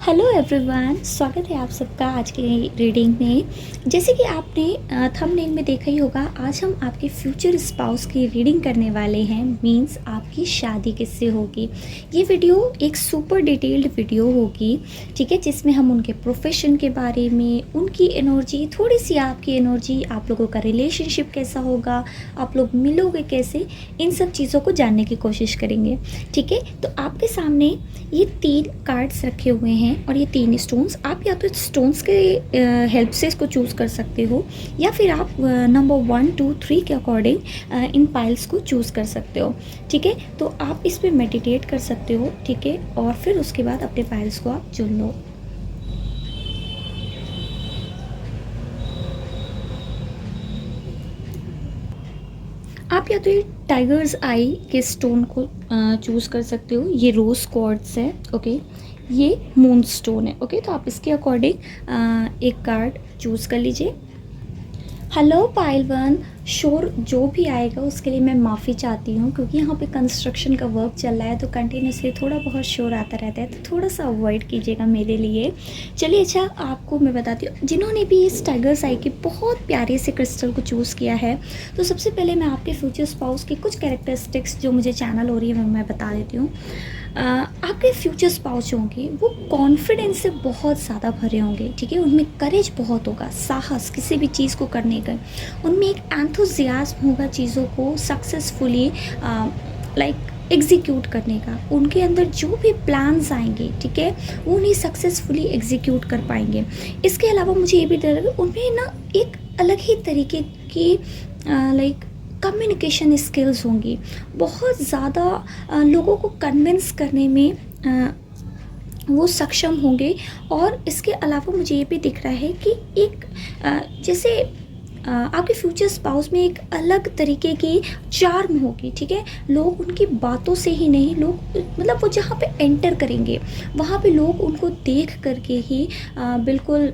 Hello everyone, स्वागत है आप सबका आज के रीडिंग में। जैसे कि आपने थंबनेल में देखा ही होगा, आज हम आपके फ्यूचर स्पाउस की रीडिंग करने वाले हैं। मींस आपकी शादी किससे होगी। ये वीडियो एक सुपर डिटेल्ड वीडियो होगी, ठीक है, जिसमें हम उनके प्रोफेशन के बारे में, उनकी एनर्जी, थोड़ी सी आपकी एनर्जी, आप लोगों का रिलेशनशिप कैसा होगा, आप लोग मिलोगे कैसे, इन सब चीज़ों को जानने की कोशिश करेंगे। ठीक है, तो आपके सामने ये 3 कार्ड्स रखे हुए हैं और ये 3 स्टोन्स, आप या तो स्टोन्स के हेल्प से इसको चूज़ कर सकते हो, या फिर आप नंबर 1, 2, 3 के अकॉर्डिंग इन पाइल्स को चूज़ कर सकते हो। ठीक है, तो आप इस पर मेडिटेट कर सकते हो, ठीक है, और फिर उसके बाद अपने पाइल्स को आप चुन लो। आप या तो ये टाइगर्स आई के स्टोन को चूज़ कर सकते हो। ये रोज़ क्वार्ट्ज है, ओके। ये मून स्टोन है, ओके। तो आप इसके अकॉर्डिंग एक कार्ड चूज़ कर लीजिए। हेलो पाइल वन, शोर जो भी आएगा उसके लिए मैं माफ़ी चाहती हूँ, क्योंकि यहाँ पे कंस्ट्रक्शन का वर्क चल रहा है तो कंटिन्यूसली थोड़ा बहुत शोर आता रहता है, तो थोड़ा सा अवॉइड कीजिएगा मेरे लिए। चलिए, अच्छा आपको मैं बताती हूँ जिन्होंने भी इस टाइगर्स आई के बहुत प्यारे से क्रिस्टल को चूज़ किया है। तो सबसे पहले मैं आपके फ्यूचर स्पाउस की कुछ कैरेक्टरिस्टिक्स जो मुझे चैनल हो रही है मैं बता देती हूँ। आपके फ्यूचर स्पाउस होंगे वो कॉन्फिडेंस से बहुत ज़्यादा भरे होंगे, ठीक है। उनमें करेज बहुत होगा, साहस किसी भी चीज़ को करने का। उनमें एक एंथुजियाज्म होगा चीज़ों को सक्सेसफुली लाइक एग्जीक्यूट करने का। उनके अंदर जो भी प्लान्स आएंगे, ठीक है, वो उन्हें सक्सेसफुली एग्जीक्यूट कर पाएंगे। इसके अलावा मुझे ये भी डर है, उनमें ना एक अलग ही तरीके की लाइक कम्युनिकेशन स्किल्स होंगी। बहुत ज़्यादा लोगों को कन्विंस करने में वो सक्षम होंगे। और इसके अलावा मुझे ये भी दिख रहा है कि एक जैसे आपके फ्यूचर स्पाउस में एक अलग तरीके की चार्म होगी, ठीक है। लोग उनकी बातों से ही नहीं, लोग मतलब वो जहाँ पे एंटर करेंगे वहाँ पे लोग उनको देख करके ही बिल्कुल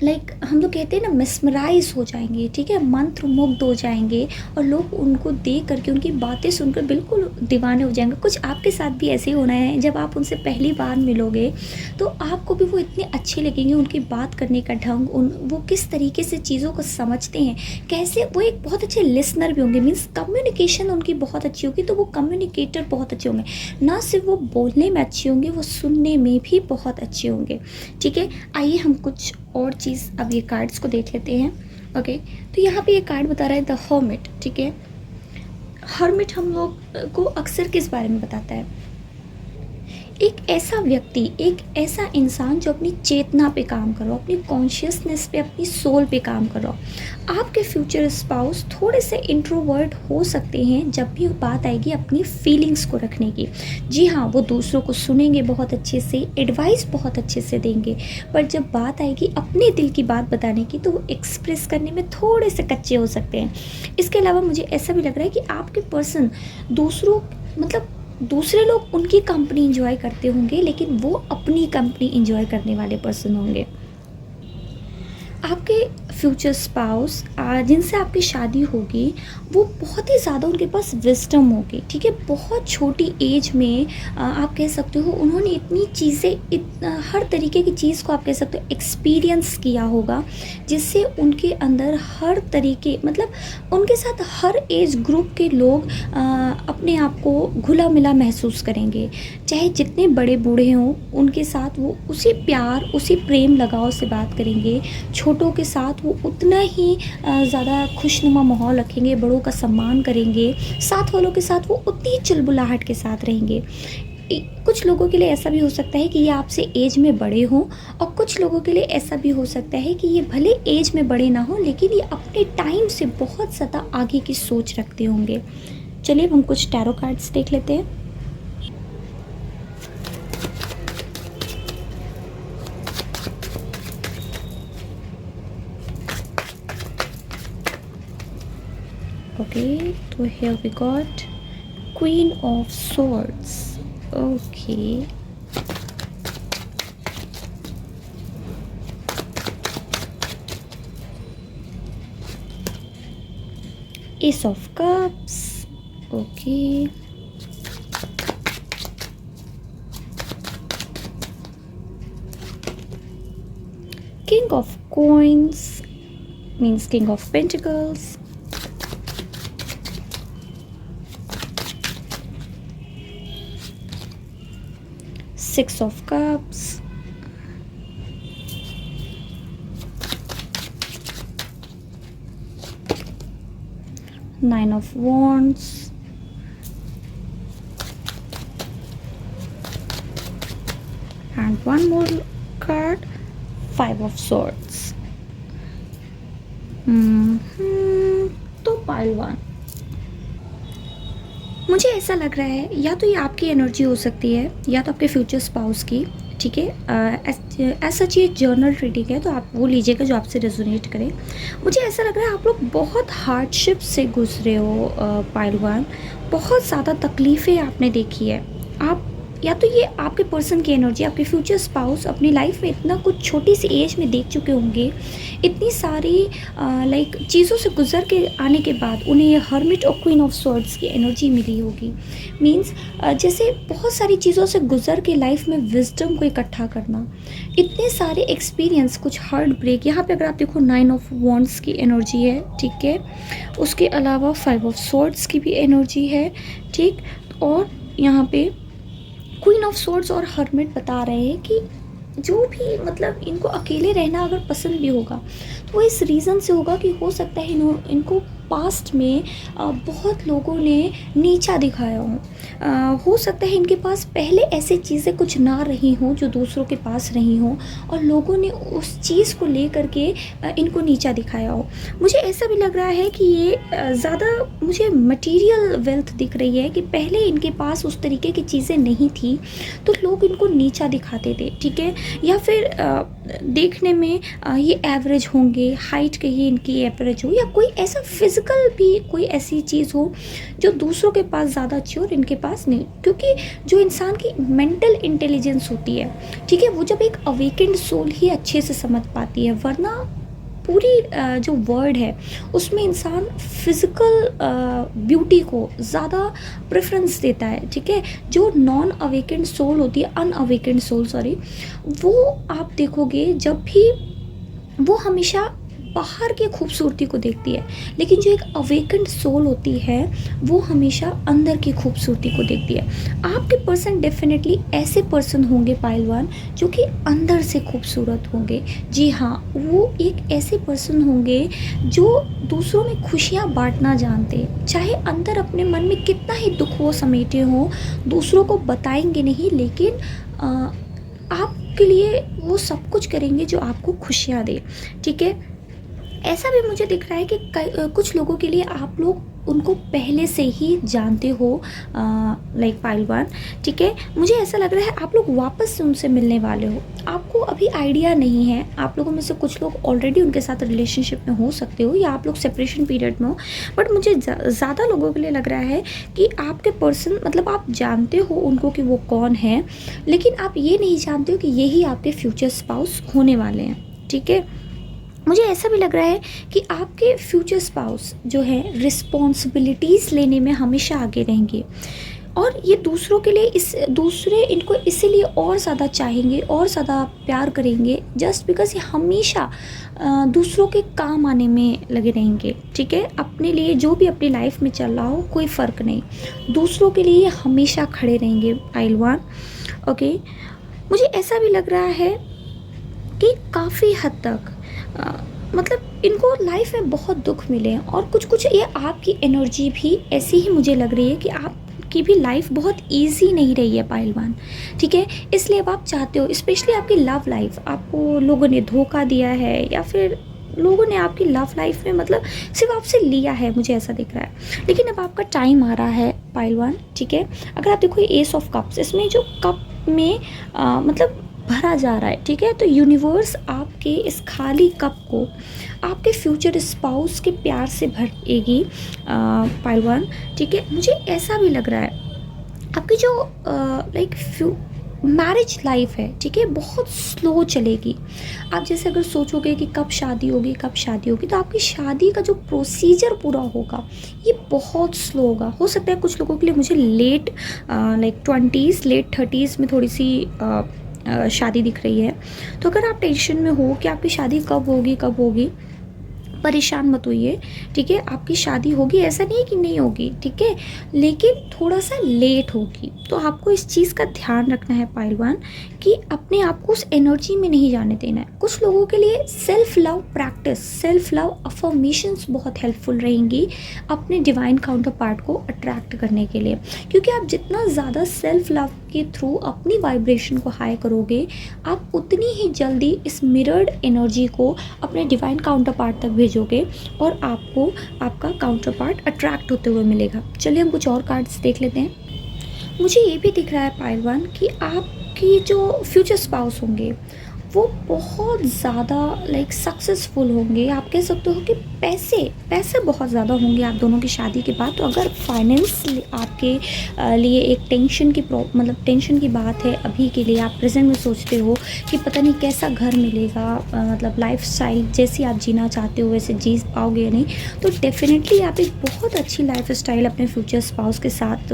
लाइक हम लोग कहते हैं ना, मिसमराइज हो जाएंगे, ठीक है, मंत्रमुग्ध हो जाएंगे। और लोग उनको देख करके, उनकी बातें सुनकर बिल्कुल दीवाने हो जाएंगे। कुछ आपके साथ भी ऐसे ही होना है। जब आप उनसे पहली बार मिलोगे तो आपको भी वो इतने अच्छे लगेंगे, उनकी बात करने का ढंग, वो किस तरीके से चीज़ों को समझते हैं, कैसे वो एक बहुत अच्छे लिसनर भी होंगे। मीन्स कम्युनिकेशन उनकी बहुत अच्छी होगी, तो वो कम्युनिकेटर बहुत अच्छे होंगे। ना सिर्फ वो बोलने में अच्छे होंगे, वो सुनने में भी बहुत अच्छे होंगे, ठीक है। आइए हम कुछ और चीज़ अब ये कार्ड्स को देख लेते हैं, ओके। तो यहाँ पे ये कार्ड बता रहा है द हर्मिट, ठीक है। हर्मिट हम लोग को अक्सर किस बारे में बताता है? एक ऐसा व्यक्ति, एक ऐसा इंसान जो अपनी चेतना पे काम कर रहा हो, अपनी कॉन्शियसनेस पे, अपनी सोल पे काम कर रहा हो। आपके फ्यूचर स्पाउस थोड़े से इंट्रोवर्ट हो सकते हैं जब भी बात आएगी अपनी फीलिंग्स को रखने की। जी हाँ, वो दूसरों को सुनेंगे बहुत अच्छे से, एडवाइस बहुत अच्छे से देंगे, पर जब बात आएगी अपने दिल की बात बताने की तो वो एक्सप्रेस करने में थोड़े से कच्चे हो सकते हैं। इसके अलावा मुझे ऐसा भी लग रहा है कि आपके पर्सन दूसरों मतलब दूसरे लोग उनकी कंपनी इंजॉय करते होंगे, लेकिन वो अपनी कंपनी इंजॉय करने वाले पर्सन होंगे। आपके फ्यूचर स्पाउस जिनसे आपकी शादी होगी वो बहुत ही ज़्यादा उनके पास विजडम होगी, ठीक है। बहुत छोटी एज में आप कह सकते हो उन्होंने इतनी चीज़ें, हर तरीके की चीज़ को आप कह सकते हो एक्सपीरियंस किया होगा, जिससे उनके अंदर हर तरीके मतलब उनके साथ हर एज ग्रुप के लोग अपने आप को घुला मिला महसूस करेंगे। चाहे जितने बड़े बूढ़े हों उनके साथ वो उसी प्यार, उसी प्रेम लगाव से बात करेंगे। छोटों के साथ वो उतना ही ज़्यादा खुशनुमा माहौल रखेंगे, बड़ों का सम्मान करेंगे। साथ वालों के साथ वो उतनी ही चिलबुलाहट के साथ रहेंगे। कुछ लोगों के लिए ऐसा भी हो सकता है कि ये आपसे एज में बड़े हों, और कुछ लोगों के लिए ऐसा भी हो सकता है कि ये भले एज में बड़े ना हों, लेकिन ये अपने टाइम से बहुत ज़्यादा आगे की सोच रखते होंगे। चलिए अब हम कुछ टैरो कार्ड्स देख लेते हैं। Okay, so here we got Queen of Swords. Okay. Ace of Cups. Okay. King of Coins means King of Pentacles. Six of Cups. Nine of Wands. And one more card, Five of Swords. तो pile one, मुझे ऐसा लग रहा है या तो ये आपकी एनर्जी हो सकती है या तो आपके फ्यूचर स्पाउस की, ठीक है। एज सच ये जर्नल रीडिंग है तो आप वो लीजिएगा जो आपसे रेजोनेट करे। मुझे ऐसा लग रहा है आप लोग बहुत हार्डशिप से गुजरे हो पाइल वन, बहुत ज़्यादा तकलीफ़ें आपने देखी है। आप या तो ये आपके पर्सन की एनर्जी, आपके फ्यूचर स्पाउस अपनी लाइफ में इतना कुछ छोटी सी एज में देख चुके होंगे, इतनी सारी लाइक चीज़ों से गुजर के आने के बाद उन्हें ये हर्मिट और क्वीन ऑफ स्वॉर्ड्स की एनर्जी मिली होगी। मींस जैसे बहुत सारी चीज़ों से गुजर के लाइफ में विजडम को इकट्ठा करना, इतने सारे एक्सपीरियंस, कुछ हार्ट ब्रेक। यहाँ पे अगर आप देखो 9 ऑफ वॉन्ड्स की एनर्जी है, ठीक है। उसके अलावा 5 ऑफ स्वॉर्ड्स की भी एनर्जी है, ठीक। और यहाँ पे क्वीन ऑफ स्वॉर्ड्स और हर्मिट बता रहे हैं कि जो भी मतलब इनको अकेले रहना अगर पसंद भी होगा तो वो इस रीज़न से होगा कि हो सकता है इनको पास्ट में बहुत लोगों ने नीचा दिखाया हो सकता है इनके पास पहले ऐसे चीज़ें कुछ ना रही हों जो दूसरों के पास रही हों और लोगों ने उस चीज़ को लेकर के इनको नीचा दिखाया हो। मुझे ऐसा भी लग रहा है कि ये ज़्यादा मुझे मटेरियल वेल्थ दिख रही है कि पहले इनके पास उस तरीके की चीज़ें नहीं थी तो लोग इनको नीचा दिखाते थे, ठीक है। या फिर देखने में ये एवरेज होंगे, हाइट कहिए इनकी एवरेज हो, या कोई ऐसा फिजिकल भी कोई ऐसी चीज़ हो जो दूसरों के पास ज़्यादा अच्छी हो और इनके पास नहीं। क्योंकि जो इंसान की मेंटल इंटेलिजेंस होती है, ठीक है, वो जब एक अवेकेंड सोल ही अच्छे से समझ पाती है, वरना पूरी जो वर्ड है उसमें इंसान फिज़िकल ब्यूटी को ज़्यादा प्रेफरेंस देता है, ठीक है। जो नॉन अवेकेंड सोल होती है, अनअवेकेंड सोल सॉरी, वो आप देखोगे जब भी वो हमेशा बाहर की खूबसूरती को देखती है, लेकिन जो एक अवेकेंड सोल होती है वो हमेशा अंदर की खूबसूरती को देखती है। आपके पर्सन डेफिनेटली ऐसे पर्सन होंगे पाइलवान जो कि अंदर से खूबसूरत होंगे। जी हाँ, वो एक ऐसे पर्सन होंगे जो दूसरों में खुशियाँ बांटना जानते, चाहे अंदर अपने मन में कितना ही दुख वो समेटे हों, दूसरों को बताएंगे नहीं, लेकिन आपके लिए वो सब कुछ करेंगे जो आपको खुशियाँ दे, ठीक है। ऐसा भी मुझे दिख रहा है कि कुछ लोगों के लिए आप लोग उनको पहले से ही जानते हो, लाइक पाइलवान, ठीक है। मुझे ऐसा लग रहा है आप लोग वापस से उनसे मिलने वाले हो, आपको अभी आइडिया नहीं है। आप लोगों में से कुछ लोग ऑलरेडी उनके साथ रिलेशनशिप में हो सकते हो या आप लोग सेपरेशन पीरियड में हो, बट मुझे ज़्यादा लोगों के लिए लग रहा है कि आपके पर्सन मतलब आप जानते हो उनको कि वो कौन है, लेकिन आप ये नहीं जानते हो कि यही आपके फ्यूचर स्पाउस होने वाले हैं, ठीक है। मुझे ऐसा भी लग रहा है कि आपके फ्यूचर स्पाउस जो है रिस्पॉन्सिबिलिटीज़ लेने में हमेशा आगे रहेंगे और ये दूसरों के लिए दूसरे इनको इसीलिए और ज़्यादा चाहेंगे और ज़्यादा प्यार करेंगे, जस्ट बिकॉज ये हमेशा दूसरों के काम आने में लगे रहेंगे, ठीक है। अपने लिए जो भी अपनी लाइफ में चल रहा हो कोई फ़र्क नहीं, दूसरों के लिए हमेशा खड़े रहेंगे पाइलवान, ओके। मुझे ऐसा भी लग रहा है कि काफ़ी हद तक मतलब इनको लाइफ में बहुत दुख मिले हैं और कुछ ये आपकी एनर्जी भी ऐसी ही मुझे लग रही है कि आपकी भी लाइफ बहुत इजी नहीं रही है पाइलवान, ठीक है। इसलिए अब आप चाहते हो, स्पेशली आपकी लव लाइफ, आपको लोगों ने धोखा दिया है या फिर लोगों ने आपकी लव लाइफ में मतलब सिर्फ आपसे लिया है, मुझे ऐसा दिख रहा है। लेकिन अब आपका टाइम आ रहा है पाइलवान, ठीक है। अगर आप देखो एस ऑफ कप्स, इसमें जो कप में मतलब भरा जा रहा है, ठीक है, तो यूनिवर्स आपके इस खाली कप को आपके फ्यूचर स्पाउस के प्यार से भरेगी पाइलवान, ठीक है। मुझे ऐसा भी लग रहा है आपकी जो लाइक मैरिज लाइफ है, ठीक है, बहुत स्लो चलेगी। आप जैसे अगर सोचोगे कि कब शादी होगी कब शादी होगी, तो आपकी शादी का जो प्रोसीजर पूरा होगा ये बहुत स्लो होगा। हो सकता है कुछ लोगों के लिए मुझे late like 20s late 30s में थोड़ी सी शादी दिख रही है। तो अगर आप टेंशन में हो कि आपकी शादी कब होगी, परेशान मत होइए, ठीक है। आपकी शादी होगी, ऐसा नहीं है कि नहीं होगी, ठीक है, लेकिन थोड़ा सा लेट होगी। तो आपको इस चीज़ का ध्यान रखना है पहलवान, कि अपने आप को उस एनर्जी में नहीं जाने देना है। कुछ लोगों के लिए self love practice, self love affirmations बहुत हेल्पफुल रहेंगी अपने डिवाइन काउंटर पार्ट को अट्रैक्ट करने के लिए, क्योंकि आप जितना ज़्यादा सेल्फ लव के थ्रू अपनी वाइब्रेशन को हाई करोगे, आप उतनी ही जल्दी इस मिरर्ड एनर्जी को अपने डिवाइन काउंटर पार्ट तक भेजोगे और आपको आपका काउंटर पार्ट अट्रैक्ट होते हुए मिलेगा। चलिए हम कुछ और कार्ड्स देख लेते हैं। मुझे ये भी दिख रहा है पहलवान कि आपकी जो फ्यूचर स्पाउस होंगे वो बहुत ज़्यादा लाइक सक्सेसफुल होंगे। आप कह सकते हो कि पैसे बहुत ज़्यादा होंगे आप दोनों की शादी के बाद। तो अगर फाइनेंस आपके लिए एक टेंशन की बात है अभी के लिए, आप प्रेजेंट में सोचते हो कि पता नहीं कैसा घर मिलेगा, मतलब लाइफस्टाइल जैसी आप जीना चाहते हो वैसे जी पाओगे या नहीं, तो डेफिनेटली आप एक बहुत अच्छी लाइफस्टाइल अपने फ्यूचर स्पाउस के साथ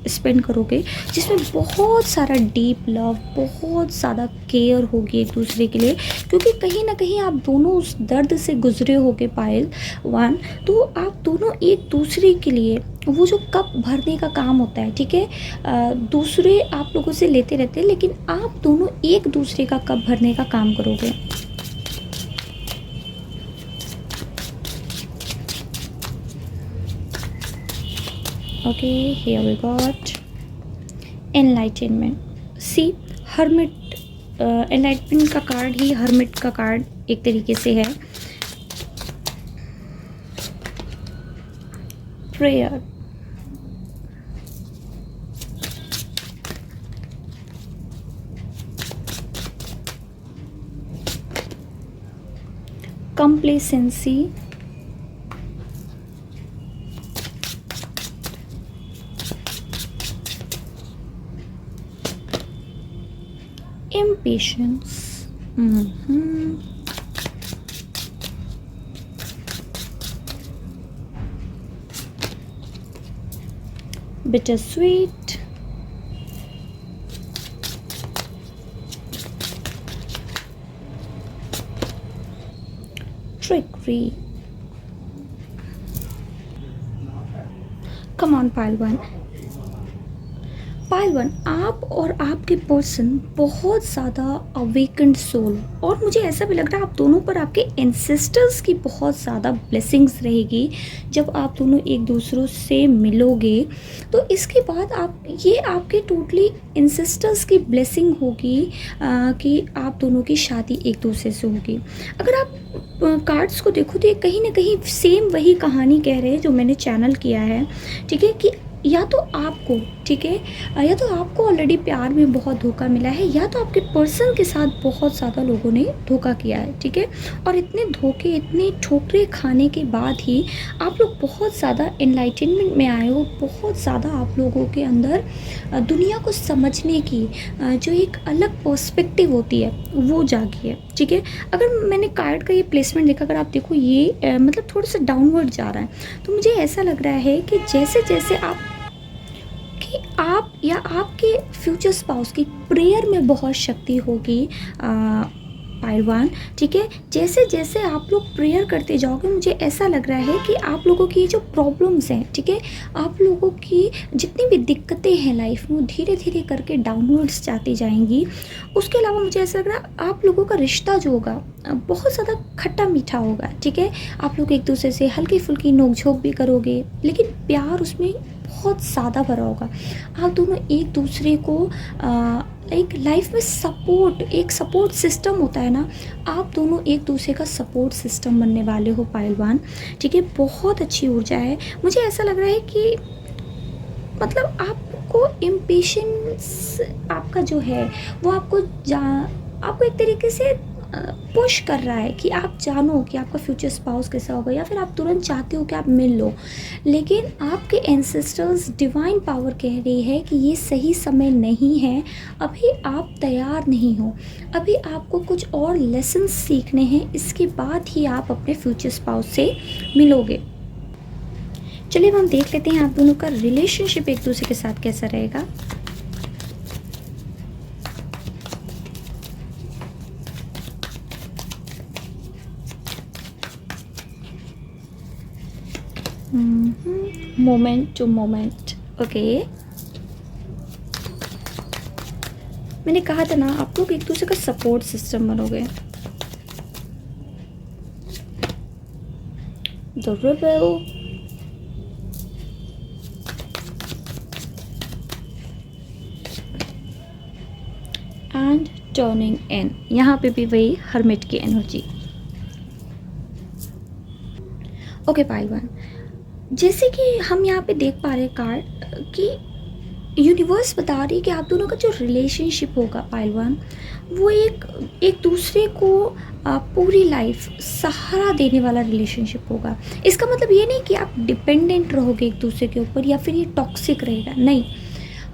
स्पेंड करोगे, जिसमें बहुत सारा डीप लव, बहुत ज़्यादा केयर होगी एक दूसरे के लिए, क्योंकि कहीं ना कहीं आप दोनों उस दर्द से गुजरे होगे पायल वन। तो आप दोनों एक दूसरे के लिए वो जो कप भरने का काम होता है, ठीक है, दूसरे आप लोगों से लेते रहते हैं, लेकिन आप दोनों एक दूसरे का कप भरने का काम करोगे। Okay, here we got enlightenment. See hermit, enlightenment का कार्ड ही हर्मिट का कार्ड एक तरीके से है। Prayer, complacency, impatience, bittersweet, trickery. Come on, Pile 1. Pile 1, आप और आपके पर्सन बहुत ज़्यादा अवेकेंड सोल, और मुझे ऐसा भी लग रहा है आप दोनों पर आपके एंसेस्टर्स की बहुत ज़्यादा ब्लेसिंग्स रहेगी जब आप दोनों एक दूसरों से मिलोगे। तो इसके बाद आप ये आपके टोटली एंसेस्टर्स की ब्लेसिंग होगी कि आप दोनों की शादी एक दूसरे से होगी। अगर आप कार्ड्स को देखो तो ये कहीं ना कहीं सेम वही कहानी कह रहे हैं जो मैंने चैनल किया है, ठीक है, कि या तो आपको, ठीक है, या तो आपको ऑलरेडी प्यार में बहुत धोखा मिला है, या तो आपके पर्सन के साथ बहुत ज़्यादा लोगों ने धोखा किया है, ठीक है। और इतने धोखे, इतने ठोकरे खाने के बाद ही आप लोग बहुत ज़्यादा एनलाइटनमेंट में आए हो। बहुत ज़्यादा आप लोगों के अंदर दुनिया को समझने की जो एक अलग पर्सपेक्टिव होती है वो जागी है, ठीक है। अगर मैंने कार्ड का ये प्लेसमेंट देखा, अगर आप देखो ये मतलब थोड़ा सा डाउनवर्ड जा रहा है, तो मुझे ऐसा लग रहा है कि जैसे जैसे आप या आपके फ्यूचर स्पाउस की प्रेयर में बहुत शक्ति होगी पायल 1, ठीक है। जैसे जैसे आप लोग प्रेयर करते जाओगे, मुझे ऐसा लग रहा है कि आप लोगों की जो प्रॉब्लम्स हैं, ठीक है, आप लोगों की जितनी भी दिक्कतें हैं लाइफ में, धीरे धीरे करके डाउनवर्ड्स जाती जाएंगी। उसके अलावा मुझे ऐसा लग रहा है आप लोगों का रिश्ता जो होगा बहुत ज़्यादा खट्टा मीठा होगा, ठीक है। आप लोग एक दूसरे से हल्की फुल्की नोक-झोंक भी करोगे, लेकिन प्यार उसमें बहुत ज़्यादा भरा होगा। आप दोनों एक दूसरे को एक लाइफ में एक सपोर्ट सिस्टम होता है ना, आप दोनों एक दूसरे का सपोर्ट सिस्टम बनने वाले हो पायल 1, ठीक है। बहुत अच्छी ऊर्जा है। मुझे ऐसा लग रहा है कि मतलब आपको इम्पेशेंस आपका जो है वो आपको एक तरीके से पुश कर रहा है कि आप जानो कि आपका फ्यूचर स्पाउस कैसा होगा, या फिर आप तुरंत चाहते हो कि आप मिल लो, लेकिन आपके एंसेस्टर्स डिवाइन पावर कह रही है कि ये सही समय नहीं है, अभी आप तैयार नहीं हो, अभी आपको कुछ और लेसन्स सीखने हैं, इसके बाद ही आप अपने फ्यूचर स्पाउस से मिलोगे। चलिए हम देख लेते हैं आप दोनों का रिलेशनशिप एक दूसरे के साथ कैसा रहेगा। Moment to moment. ओके, मैंने कहा था ना आप लोग एक दूसरे का सपोर्ट सिस्टम बनोगे। द रिबेल, एंड टर्निंग इन, यहाँ पे भी वही हर्मिट की एनर्जी। ओके पाइलवान, जैसे कि हम यहाँ पे देख पा रहे हैं कार्ड कि यूनिवर्स बता रही है कि आप दोनों का जो रिलेशनशिप होगा पाइलवान, वो एक एक दूसरे को पूरी लाइफ सहारा देने वाला रिलेशनशिप होगा। इसका मतलब ये नहीं कि आप डिपेंडेंट रहोगे एक दूसरे के ऊपर या फिर ये टॉक्सिक रहेगा, नहीं।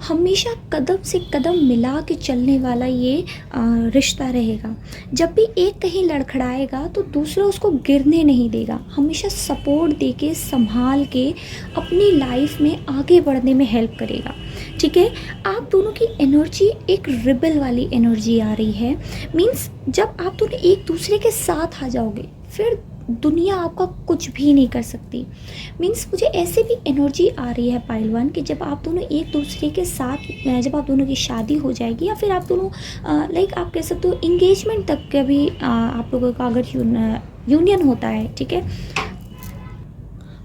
हमेशा कदम से कदम मिला के चलने वाला ये रिश्ता रहेगा। जब भी एक कहीं लड़खड़ाएगा तो दूसरा उसको गिरने नहीं देगा, हमेशा सपोर्ट दे के संभाल के अपनी लाइफ में आगे बढ़ने में हेल्प करेगा। ठीक है, आप दोनों की एनर्जी एक रिबल वाली एनर्जी आ रही है। मीन्स जब आप दोनों एक दूसरे के साथ आ जाओगे फिर दुनिया आपका कुछ भी नहीं कर सकती। मीन्स मुझे ऐसे भी एनर्जी आ रही है पाइलवान कि जब आप दोनों एक दूसरे के साथ, जब आप दोनों की शादी हो जाएगी या फिर आप दोनों लाइक आप कह सकते हो इंगेजमेंट तक का भी आप लोगों का अगर यूनियन होता है, ठीक है,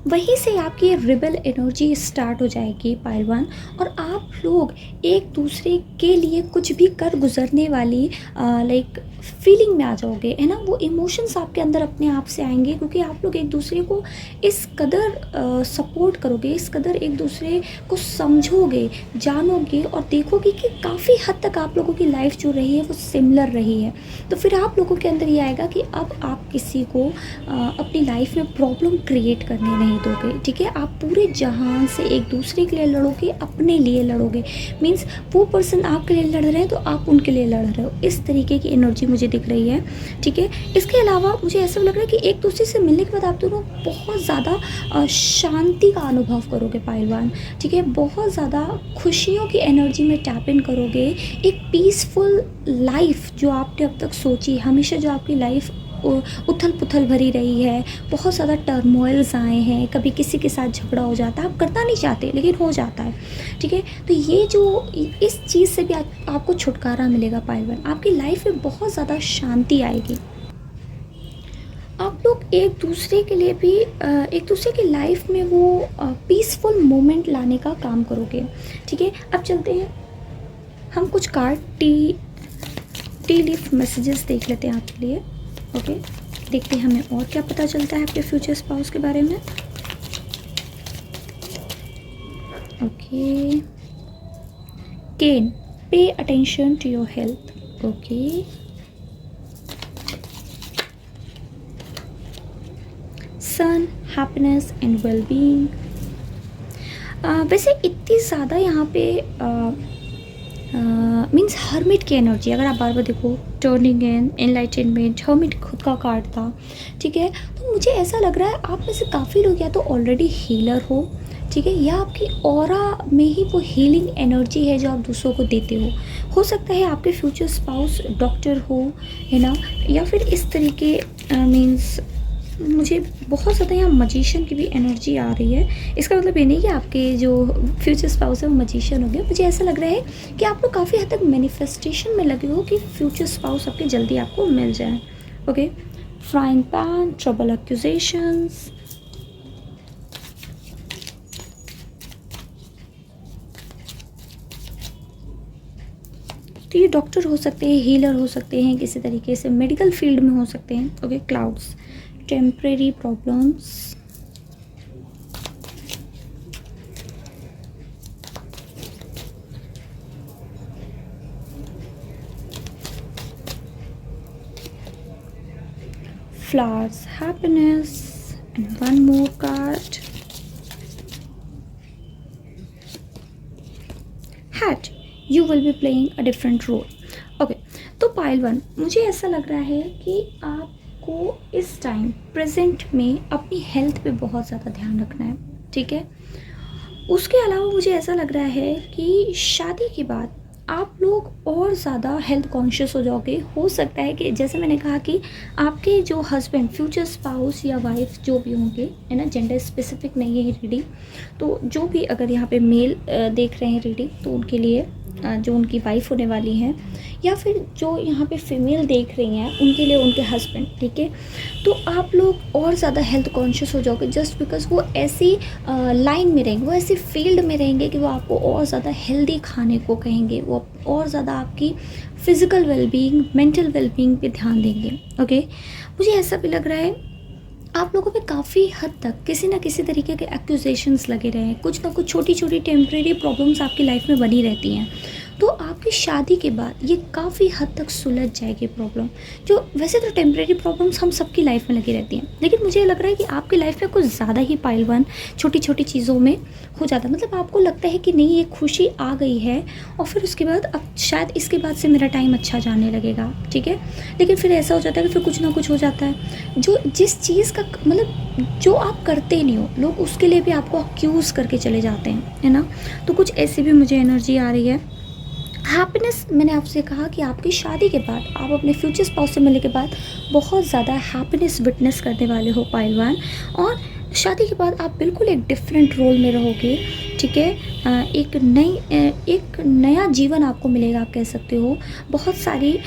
वहीं से आपकी ये रिबल एनर्जी स्टार्ट हो जाएगी पाइलवान। और आप लोग एक दूसरे के लिए कुछ भी कर गुजरने वाली लाइक फीलिंग में आ जाओगे, है ना। वो इमोशंस आपके अंदर अपने आप से आएंगे क्योंकि आप लोग एक दूसरे को इस कदर सपोर्ट करोगे, इस कदर एक दूसरे को समझोगे, जानोगे और देखोगे कि काफ़ी हद तक आप लोगों की लाइफ जो रही है वो सिमिलर रही है। तो फिर आप लोगों के अंदर ये आएगा कि अब आप किसी को अपनी लाइफ में प्रॉब्लम क्रिएट करने नहीं दोगे। ठीक है, आप पूरे जहान से एक दूसरे के लिए लड़ोगे, अपने लिए लड़ोगे। मीन्स वो पर्सन आपके लिए लड़ रहे हैं तो आप उनके लिए लड़ रहे हो। इस तरीके की एनर्जी मुझे दिख रही है। ठीक है, इसके अलावा मुझे ऐसा लग रहा है कि एक दूसरे से मिलने के बाद आप दोनों बहुत ज़्यादा शांति का अनुभव करोगे पाइलवान। ठीक है, बहुत ज़्यादा खुशियों की एनर्जी में टैप इन करोगे। एक पीसफुल लाइफ जो आपने अब तक सोची, हमेशा जो आपकी लाइफ उथल पुथल भरी रही है, बहुत ज़्यादा टर्मोइल्स आए हैं, कभी किसी के साथ झगड़ा हो जाता है, आप करना नहीं चाहते लेकिन हो जाता है। ठीक है, तो ये जो इस चीज़ से भी आपको छुटकारा मिलेगा पाइलवान। आपकी लाइफ में बहुत ज़्यादा शांति आएगी। आप लोग एक दूसरे के लिए भी एक दूसरे की लाइफ में वो पीसफुल मोमेंट लाने का काम करोगे। ठीक है, अब चलते हैं हम कुछ कार्ड टी लीफ मैसेजेस देख लेते हैं आपके लिए। ओके, देखते हैं हमें और क्या पता चलता है आपके फ्यूचर स्पाउस के बारे में। Okay, cane, pay attention to your health. Okay, sun, happiness and wellbeing. वैसे इतनी ज़्यादा यहाँ पे मीन्स हर्मिट की एनर्जी, अगर आप बार बार देखो, टर्निंग इन, एनलाइटनमेंट, हर्मिट खुद का कार्ड था। ठीक है, तो मुझे ऐसा लग रहा है आप में से काफ़ी लोग या तो ऑलरेडी हीलर हो, ठीक है, या आपकी ऑरा में ही वो हीलिंग एनर्जी है जो आप दूसरों को देते हो सकता है आपके फ्यूचर स्पाउस डॉक्टर हो, है ना, या फिर इस तरीके मीन्स मुझे बहुत ज़्यादा यहाँ मजीशियन की भी एनर्जी आ रही है। इसका मतलब ये नहीं कि आपके जो फ्यूचर स्पाउस है वो मजीशियन हो गया। मुझे ऐसा लग रहा है कि आप लोग काफ़ी हद तक मैनिफेस्टेशन में लगे हो कि फ्यूचर स्पाउस आपके जल्दी आपको मिल जाए। Okay, frying pan, trouble accusations, तो ये डॉक्टर हो सकते हैं, हीलर हो सकते हैं, किसी तरीके से मेडिकल फील्ड में हो सकते हैं। Okay, clouds, temporary problems, flowers, happiness, and one more card, hat, you will be playing a different role. Okay, तो पाइल वन, मुझे ऐसा लग रहा है कि आपको इस टाइम प्रेजेंट में अपनी हेल्थ पे बहुत ज़्यादा ध्यान रखना है। ठीक है, उसके अलावा मुझे ऐसा लग रहा है कि शादी के बाद आप लोग और ज़्यादा हेल्थ कॉन्शियस हो जाओगे। हो सकता है कि जैसे मैंने कहा कि आपके जो हस्बैंड, फ्यूचर स्पाउस या वाइफ जो भी होंगे, है ना, जेंडर स्पेसिफिक नहीं है ये रीडिंग, तो जो भी अगर यहाँ पे मेल देख रहे हैं रीडिंग, तो उनके लिए जो उनकी वाइफ होने वाली हैं, या फिर जो यहाँ पे फीमेल देख रही हैं उनके लिए उनके हस्बैंड, ठीक है। तो आप लोग और ज़्यादा हेल्थ कॉन्शियस हो जाओगे जस्ट बिकॉज वो ऐसी लाइन में रहेंगे, वो ऐसी फील्ड में रहेंगे कि वो आपको और ज़्यादा हेल्दी खाने को कहेंगे, वो और ज़्यादा आपकी फ़िज़िकल वेलबींग, मेंटल वेलबींग पे ध्यान देंगे। ओके, मुझे ऐसा भी लग रहा है आप लोगों पे काफ़ी हद तक किसी ना किसी तरीके के एक्यूजेशंस लगे रहे हैं, कुछ ना कुछ छोटी छोटी टेम्प्रेरी प्रॉब्लम्स आपकी लाइफ में बनी रहती हैं। तो आपकी शादी के बाद ये काफ़ी हद तक सुलझ जाएगी प्रॉब्लम, जो वैसे तो टेम्प्रेरी प्रॉब्लम्स हम सबकी लाइफ में लगी रहती हैं, लेकिन मुझे लग रहा है कि आपकी लाइफ में कुछ ज़्यादा ही पाइलवान छोटी छोटी चीज़ों में हो जाता है। मतलब आपको लगता है कि नहीं, ये खुशी आ गई है और फिर उसके बाद अब शायद इसके बाद से मेरा टाइम अच्छा जाने लगेगा, ठीक है। लेकिन फिर ऐसा हो जाता है कि फिर कुछ ना कुछ हो जाता है, जो जिस चीज़ का मतलब जो आप करते नहीं हो, लोग उसके लिए भी आपको अक्यूज़ करके चले जाते हैं, है ना। तो कुछ ऐसी भी मुझे एनर्जी आ रही है। हैप्पीनेस, मैंने आपसे कहा कि आपकी शादी के बाद, आप अपने फ्यूचर स्पाउस से मिलने के बाद बहुत ज़्यादा हैप्पीनेस विटनेस करने वाले हो पाइलवान। और शादी के बाद आप बिल्कुल एक डिफरेंट रोल में रहोगे, ठीक है। एक नया जीवन आपको मिलेगा, आप कह सकते हो। बहुत सारी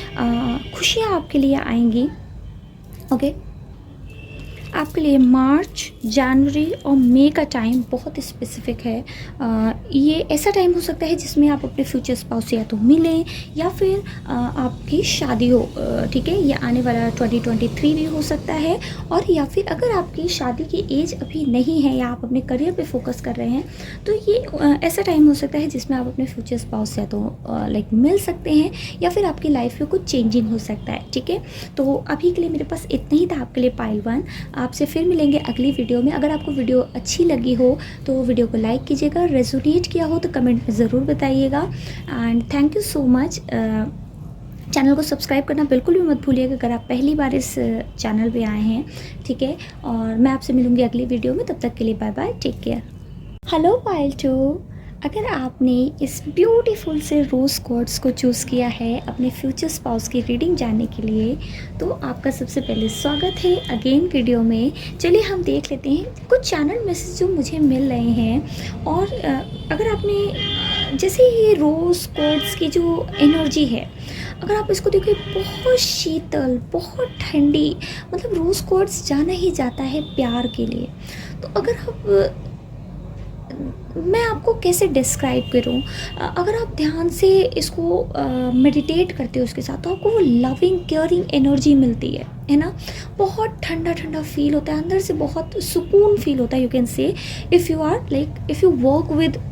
खुशियाँ आपके लिए आएंगी। ओके, आपके लिए मार्च, जनवरी और मई का टाइम बहुत स्पेसिफिक है। ये ऐसा टाइम हो सकता है जिसमें आप अपने फ्यूचर स्पाउस से या तो मिलें या फिर आपकी शादी हो, ठीक है। ये आने वाला 2023 भी हो सकता है। और या फिर अगर आपकी शादी की एज अभी नहीं है या आप अपने करियर पे फोकस कर रहे हैं, तो ये ऐसा टाइम हो सकता है जिसमें आप अपने फ्यूचर स्पाउस से या तो लाइक मिल सकते हैं या फिर आपकी लाइफ में कुछ चेंजिंग हो सकता है, ठीक है। तो अभी के लिए मेरे पास इतना ही था आपके लिए पाइलवान। आपसे फिर मिलेंगे अगली वीडियो में। अगर आपको वीडियो अच्छी लगी हो तो वीडियो को लाइक कीजिएगा, रेजोनेट किया हो तो कमेंट में ज़रूर बताइएगा। And thank you so much. Channel को सब्सक्राइब करना बिल्कुल भी मत भूलिएगा अगर आप पहली बार इस चैनल पे आए हैं, ठीक है। और मैं आपसे मिलूँगी अगली वीडियो में, तब तक के लिए bye bye, take care. Hello pile two, अगर आपने इस ब्यूटीफुल से रोज़ क्वार्ट्स को चूज़ किया है अपने फ्यूचर स्पाउस की रीडिंग जानने के लिए, तो आपका सबसे पहले स्वागत है अगेन वीडियो में। चलिए हम देख लेते हैं कुछ चैनल मैसेज जो मुझे मिल रहे हैं। और अगर आपने जैसे ये रोज़ क्वार्ट्स की जो एनर्जी है, अगर आप इसको देखिए, बहुत शीतल, बहुत ठंडी, मतलब रोज़ क्वार्ट्स जाना ही जाता है प्यार के लिए। तो अगर आप मैं आपको कैसे डिस्क्राइब करूं, अगर आप ध्यान से इसको मेडिटेट करते हो उसके साथ, तो आपको वो लविंग केयरिंग एनर्जी मिलती है ना। बहुत ठंडा ठंडा फील होता है अंदर से, बहुत सुकून फील होता है। You can say if you are like if you work with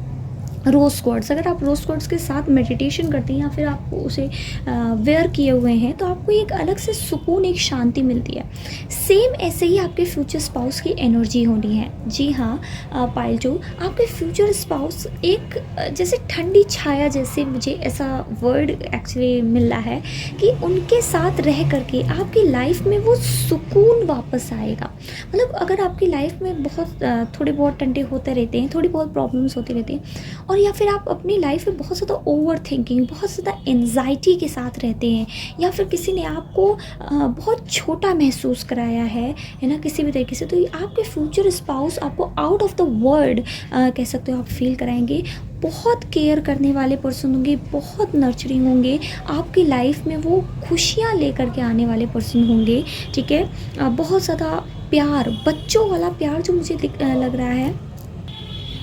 rose quartz, अगर आप रोज़ क्वार्ट्स के साथ मेडिटेशन करते हैं या फिर आप उसे वेयर किए हुए हैं, तो आपको एक अलग से सुकून, एक शांति मिलती है। सेम ऐसे ही आपके फ्यूचर स्पाउस की एनर्जी होनी है। जी हाँ पायल जो, आपके फ्यूचर स्पाउस एक जैसे ठंडी छाया जैसे, मुझे ऐसा वर्ड एक्चुअली मिल रहा है कि उनके साथ रह करके आपकी लाइफ में वो सुकून वापस आएगा। मतलब अगर आपकी लाइफ में बहुत थोड़े बहुत टंटे होते रहते हैं, थोड़ी बहुत प्रॉब्लम्स होती रहती हैं, और या फिर आप अपनी लाइफ में बहुत ज़्यादा ओवर थिंकिंग, बहुत ज़्यादा एंजाइटी के साथ रहते हैं, या फिर किसी ने आपको बहुत छोटा महसूस कराया है ना, किसी भी तरीके से, तो आपके फ्यूचर स्पाउस आपको आउट ऑफ द वर्ल्ड कह सकते हो आप फील कराएंगे। बहुत केयर करने वाले पर्सन होंगे, बहुत नर्चरिंग होंगे, आपकी लाइफ में वो खुशियाँ लेकर के आने वाले पर्सन होंगे, ठीक है। बहुत ज़्यादा प्यार, बच्चों वाला प्यार जो मुझे लग रहा है।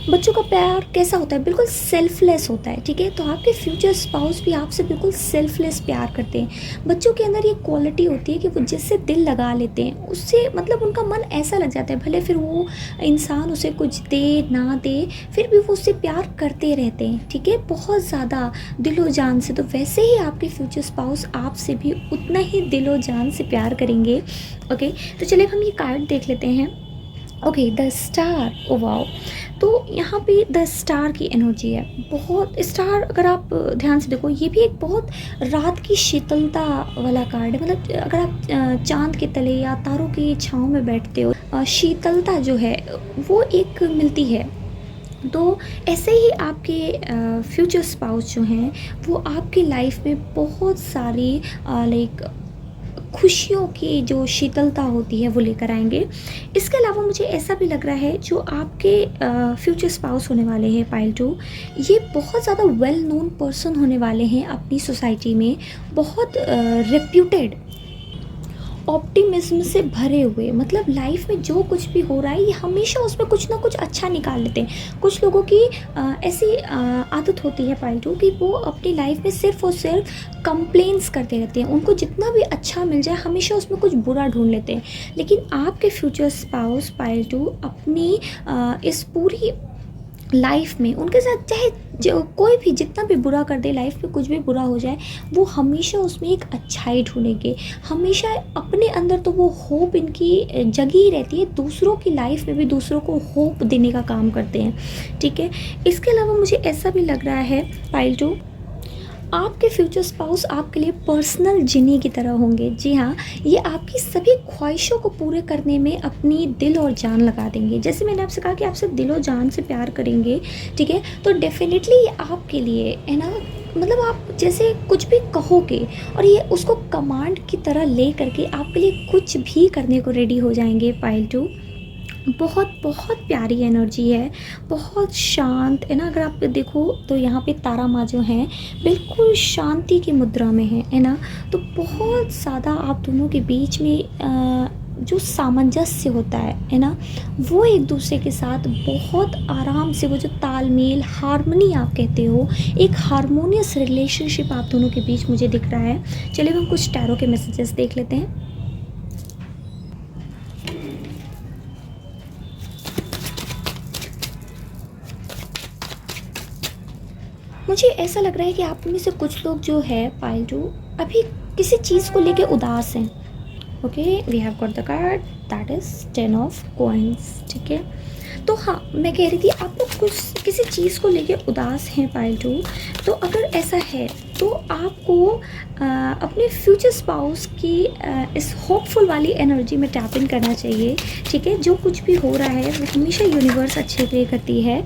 बच्चों का प्यार कैसा होता है, बिल्कुल सेल्फलेस होता है, ठीक है। तो आपके फ्यूचर स्पाउस भी आपसे बिल्कुल सेल्फलेस प्यार करते हैं। बच्चों के अंदर ये क्वालिटी होती है कि वो जिससे दिल लगा लेते हैं, उससे मतलब उनका मन ऐसा लग जाता है, भले फिर वो इंसान उसे कुछ दे ना दे, फिर भी वो उससे प्यार करते रहते हैं, ठीक है, बहुत ज़्यादा दिलो जान से। तो वैसे ही आपके फ्यूचर स्पाउस आपसे भी उतना ही दिलो जान से प्यार करेंगे। ओके, तो चलिए हम ये कार्ड देख लेते हैं। Okay, the star, oh wow. तो यहाँ पे द स्टार की एनर्जी है, बहुत स्टार। अगर आप ध्यान से देखो, ये भी एक बहुत रात की शीतलता वाला कार्ड है। मतलब अगर आप चांद के तले या तारों की छाँव में बैठते हो, शीतलता जो है वो एक मिलती है। तो ऐसे ही आपके फ्यूचर स्पाउस जो हैं वो आपकी लाइफ में बहुत सारी लाइक खुशियों की जो शीतलता होती है वो लेकर आएंगे। इसके अलावा मुझे ऐसा भी लग रहा है जो आपके फ्यूचर स्पाउस होने वाले हैं पाइल टू, ये बहुत ज़्यादा वेल नोन पर्सन होने वाले हैं अपनी सोसाइटी में, बहुत रेप्यूटेड, ऑप्टिमिज्म से भरे हुए। मतलब लाइफ में जो कुछ भी हो रहा है ये हमेशा उसमें कुछ ना कुछ अच्छा निकाल लेते हैं। कुछ लोगों की ऐसी आदत होती है पाइल्टू कि वो अपनी लाइफ में सिर्फ और सिर्फ कंप्लेंट्स करते रहते हैं, उनको जितना भी अच्छा मिल जाए हमेशा उसमें कुछ बुरा ढूंढ लेते हैं। लेकिन आपके फ्यूचर स्पाउस पाइल्टू अपनी इस पूरी लाइफ में उनके साथ चाहे जो कोई भी जितना भी बुरा कर दे, लाइफ में कुछ भी बुरा हो जाए, वो हमेशा उसमें एक अच्छाई ढूंढेंगे। हमेशा अपने अंदर तो वो होप इनकी जगी ही रहती है, दूसरों की लाइफ में भी दूसरों को होप देने का काम करते हैं। ठीक है, इसके अलावा मुझे ऐसा भी लग रहा है पाइल टू, आपके फ्यूचर स्पाउस आपके लिए पर्सनल जिनी की तरह होंगे। जी हाँ, ये आपकी सभी ख्वाहिशों को पूरे करने में अपनी दिल और जान लगा देंगे। जैसे मैंने आपसे कहा कि आपसे दिल और जान से प्यार करेंगे, ठीक है, तो डेफिनेटली ये आपके लिए है ना, मतलब आप जैसे कुछ भी कहोगे और ये उसको कमांड की तरह ले करके आपके लिए कुछ भी करने को रेडी हो जाएंगे पाइल टू। बहुत बहुत प्यारी एनर्जी है, बहुत शांत है ना। अगर आप देखो तो यहाँ पे तारा माँ जो हैं बिल्कुल शांति की मुद्रा में है ना। तो बहुत ज़्यादा आप दोनों के बीच में जो सामंजस्य होता है ना, वो एक दूसरे के साथ बहुत आराम से, वो जो तालमेल हारमोनी आप कहते हो, एक हारमोनियस रिलेशनशिप आप दोनों के बीच मुझे दिख रहा है। चलिए हम कुछ टैरो के मैसेजेस देख लेते हैं। मुझे ऐसा लग रहा है कि आप में से कुछ लोग जो है पाइल टू अभी किसी चीज़ को लेके उदास हैं। Okay, we have got the card that is 10 of coins. ठीक है, तो हाँ, मैं कह रही थी आप लोग कुछ किसी चीज़ को लेके उदास हैं पाइल टू। तो अगर ऐसा है तो आपको अपने फ्यूचर स्पाउस की इस होपफुल वाली एनर्जी में टैप इन करना चाहिए। ठीक है, जो कुछ भी हो रहा है वो हमेशा यूनिवर्स अच्छे के लिए करती है।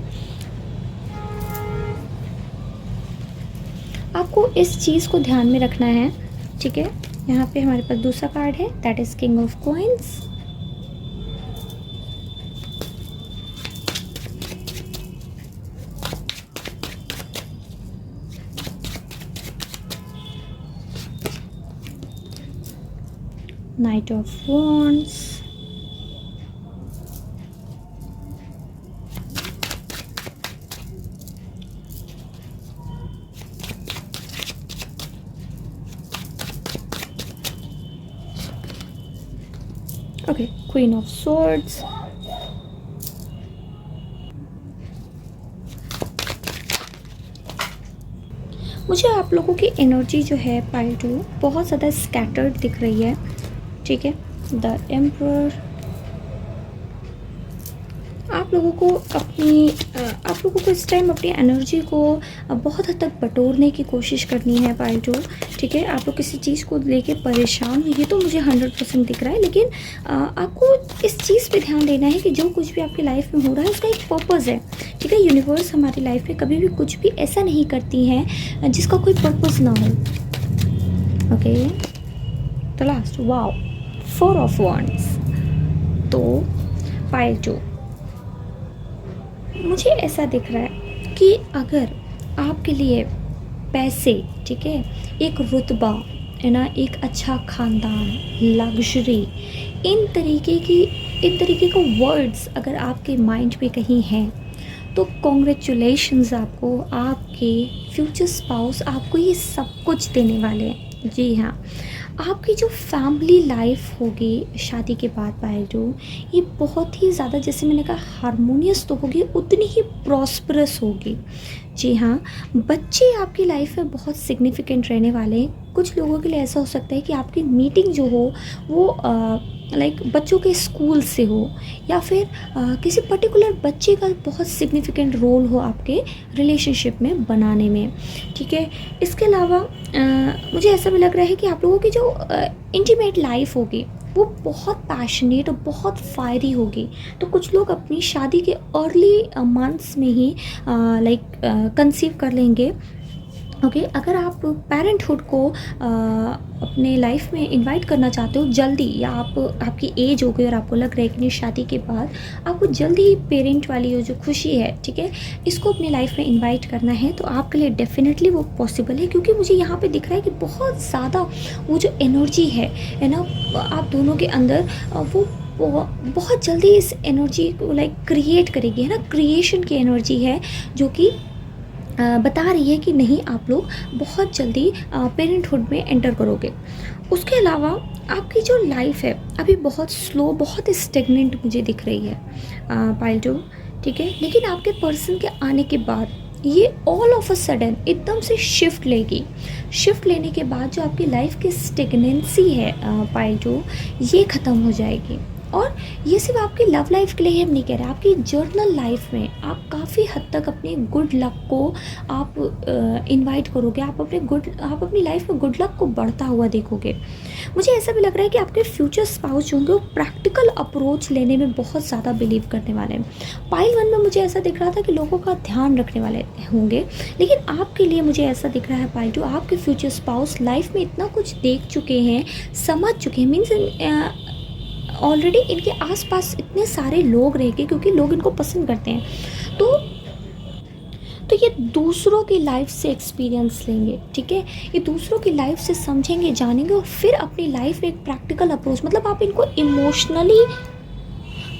आपको इस चीज़ को ध्यान में रखना है। ठीक है, यहाँ पे हमारे पास दूसरा कार्ड है that is king of coins. Night of wands, okay, queen of swords, मुझे आप लोगों की एनर्जी जो है पाइल टू बहुत ज़्यादा स्कैटर्ड दिख रही है। ठीक है, द एम्परर, आप लोगों को इस टाइम अपनी एनर्जी को बहुत हद तक बटोरने की कोशिश करनी है पाइल टू। ठीक है, आप लोग किसी चीज़ को लेके परेशान हुई, ये तो मुझे 100% दिख रहा है। लेकिन आपको इस चीज़ पे ध्यान देना है कि जो कुछ भी आपकी लाइफ में हो रहा है उसका एक पर्पज़ है। ठीक है, यूनिवर्स हमारी लाइफ में कभी भी कुछ भी ऐसा नहीं करती है जिसका कोई पर्पज़ ना हो। Okay, the last, wow, 4 of wands. तो पाइल टू, मुझे ऐसा दिख रहा है कि अगर आपके लिए पैसे, ठीक है, एक रुतबा है ना, एक अच्छा ख़ानदान, लग्जरी, इन तरीके के वर्ड्स अगर आपके माइंड में कहीं हैं तो कॉन्ग्रेचुलेशंस आपको। आपके फ्यूचर स्पाउस आपको ये सब कुछ देने वाले हैं। जी हाँ, आपकी जो फैमिली लाइफ होगी शादी के बाद पाइल टू, ये बहुत ही ज़्यादा, जैसे मैंने कहा, हारमोनियस तो होगी, उतनी ही प्रॉस्परस होगी। जी हाँ, बच्चे आपकी लाइफ में बहुत सिग्निफिकेंट रहने वाले हैं। कुछ लोगों के लिए ऐसा हो सकता है कि आपकी मीटिंग जो हो वो लाइक बच्चों के स्कूल से हो, या फिर किसी पर्टिकुलर बच्चे का बहुत सिग्निफिकेंट रोल हो आपके रिलेशनशिप में बनाने में, ठीक है। इसके अलावा मुझे ऐसा भी लग रहा है कि आप लोगों की जो इंटीमेट लाइफ होगी वो बहुत पैशनेट और बहुत फायरी होगी। तो कुछ लोग अपनी शादी के अर्ली मंथ्स में ही लाइक कंसीव कर लेंगे। ओके, अगर आप पेरेंटहुड को अपने लाइफ में इनवाइट करना चाहते हो जल्दी, या आपकी एज हो गई और आपको लग रहा है कि नहीं शादी के बाद आपको जल्दी पेरेंट वाली जो खुशी है, ठीक है, इसको अपनी लाइफ में इनवाइट करना है, तो आपके लिए डेफिनेटली वो पॉसिबल है। क्योंकि मुझे यहाँ पे दिख रहा है कि बहुत ज़्यादा वो जो एनर्जी है ना, आप दोनों के अंदर वो बहुत जल्दी इस एनर्जी को लाइक क्रिएट करेगी, है ना। क्रिएशन की एनर्जी है जो कि बता रही है कि नहीं, आप लोग बहुत जल्दी पेरेंटहुड में एंटर करोगे। उसके अलावा आपकी जो लाइफ है अभी बहुत स्लो, बहुत स्टेगनेंट मुझे दिख रही है पाइल टू, ठीक है। लेकिन आपके पर्सन के आने के बाद ये ऑल ऑफ अ सडन एकदम से शिफ्ट लेगी। शिफ्ट लेने के बाद जो आपकी लाइफ की स्टेगनेंसी है पाइल टू, ये ख़त्म हो जाएगी। और ये सिर्फ आपकी लव लाइफ के लिए हम नहीं कह रहे, आपकी जर्नल लाइफ में आप काफ़ी हद तक अपने गुड लक को आप इनवाइट करोगे, आप अपनी लाइफ में गुड लक को बढ़ता हुआ देखोगे। मुझे ऐसा भी लग रहा है कि आपके फ्यूचर स्पाउस जो होंगे वो प्रैक्टिकल अप्रोच लेने में बहुत ज़्यादा बिलीव करने वाले हैं। पाइल 1 में मुझे ऐसा दिख रहा था कि लोगों का ध्यान रखने वाले होंगे, लेकिन आपके लिए मुझे ऐसा दिख रहा है पाइल 2, आपके फ्यूचर स्पाउस लाइफ में इतना कुछ देख चुके हैं, समझ चुके हैं, मीन्स ऑलरेडी इनके आसपास इतने सारे लोग रहेंगे क्योंकि लोग इनको पसंद करते हैं। तो ये दूसरों की लाइफ से एक्सपीरियंस लेंगे, ठीक है, ये दूसरों की लाइफ से समझेंगे, जानेंगे, और फिर अपनी लाइफ में एक प्रैक्टिकल अप्रोच, मतलब आप इनको इमोशनली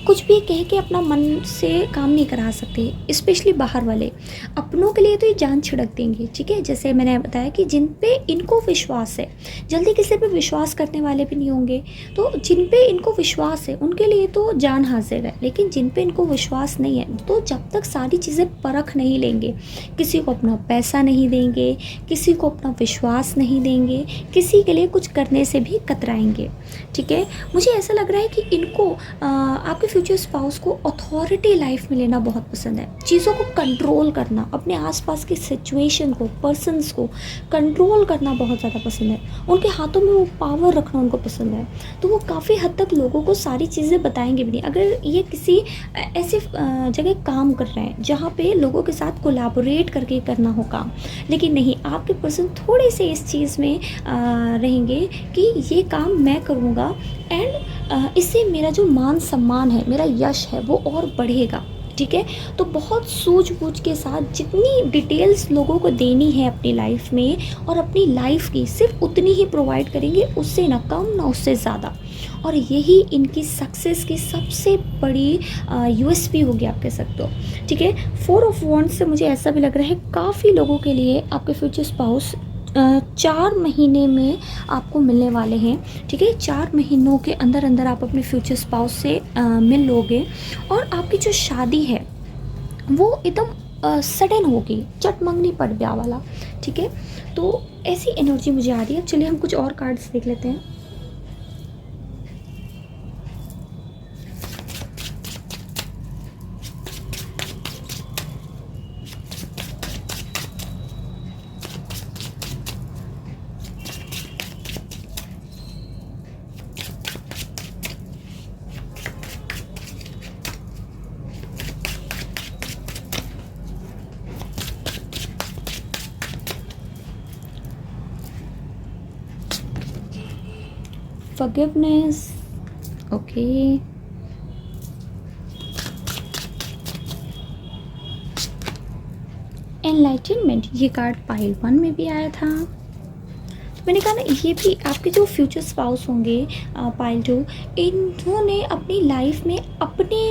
कुछ भी कह के अपना मन से काम नहीं करा सकते। स्पेशली बाहर वाले अपनों के लिए तो ये जान छिड़क देंगे, ठीक है। जैसे मैंने बताया कि जिन पे इनको विश्वास है, जल्दी किसी पे विश्वास करने वाले भी नहीं होंगे। तो जिन पे इनको विश्वास है उनके लिए तो जान हाजिर है, लेकिन जिन पे इनको विश्वास नहीं है तो जब तक सारी चीज़ें परख नहीं लेंगे, किसी को अपना पैसा नहीं देंगे, किसी को अपना विश्वास नहीं देंगे, किसी के लिए कुछ करने से भी कतराएंगे, ठीक है। मुझे ऐसा लग रहा है कि इनको आपके फ्यूचर स्पाउस को अथॉरिटी लाइफ में लेना बहुत पसंद है, चीज़ों को कंट्रोल करना, अपने आसपास की सिचुएशन को, पर्सन्स को कंट्रोल करना बहुत ज़्यादा पसंद है। उनके हाथों में वो पावर रखना उनको पसंद है। तो वो काफ़ी हद तक लोगों को सारी चीज़ें बताएंगे भी नहीं। अगर ये किसी ऐसे जगह काम कर रहे हैं जहाँ पे लोगों के साथ कोलैबोरेट करके करना हो काम, लेकिन नहीं, आपके पर्सन थोड़े से इस चीज़ में रहेंगे कि ये काम मैं करूँगा, एंड इससे मेरा जो मान सम्मान है, मेरा यश है, वो और बढ़ेगा, ठीक है। तो बहुत सूझबूझ के साथ जितनी डिटेल्स लोगों को देनी है अपनी लाइफ में, और अपनी लाइफ की सिर्फ उतनी ही प्रोवाइड करेंगे, उससे ना कम ना उससे ज़्यादा। और यही इनकी सक्सेस की सबसे बड़ी यूएसपी होगी, आप कह सकते हो, ठीक है। 4 ऑफ वॉन्ड्स से मुझे ऐसा भी लग रहा है काफ़ी लोगों के लिए आपके फ्यूचर स्पाउस 4 महीने में आपको मिलने वाले हैं, ठीक है। 4 महीनों के अंदर अंदर आप अपने फ्यूचर स्पाउस से मिल लोगे, और आपकी जो शादी है वो एकदम सडन होगी, चटमंगनी पड़ ब्याह वाला, ठीक है। तो ऐसी एनर्जी मुझे आ रही है। चलिए हम कुछ और कार्ड्स देख लेते हैं। Forgiveness, okay. एनलाइटनमेंट, ये कार्ड पाइल 1 में भी आया था। तो मैंने कहा ना, ये भी आपके जो फ्यूचर स्पाउस होंगे पाइल 2, इन्होंने अपनी लाइफ में अपने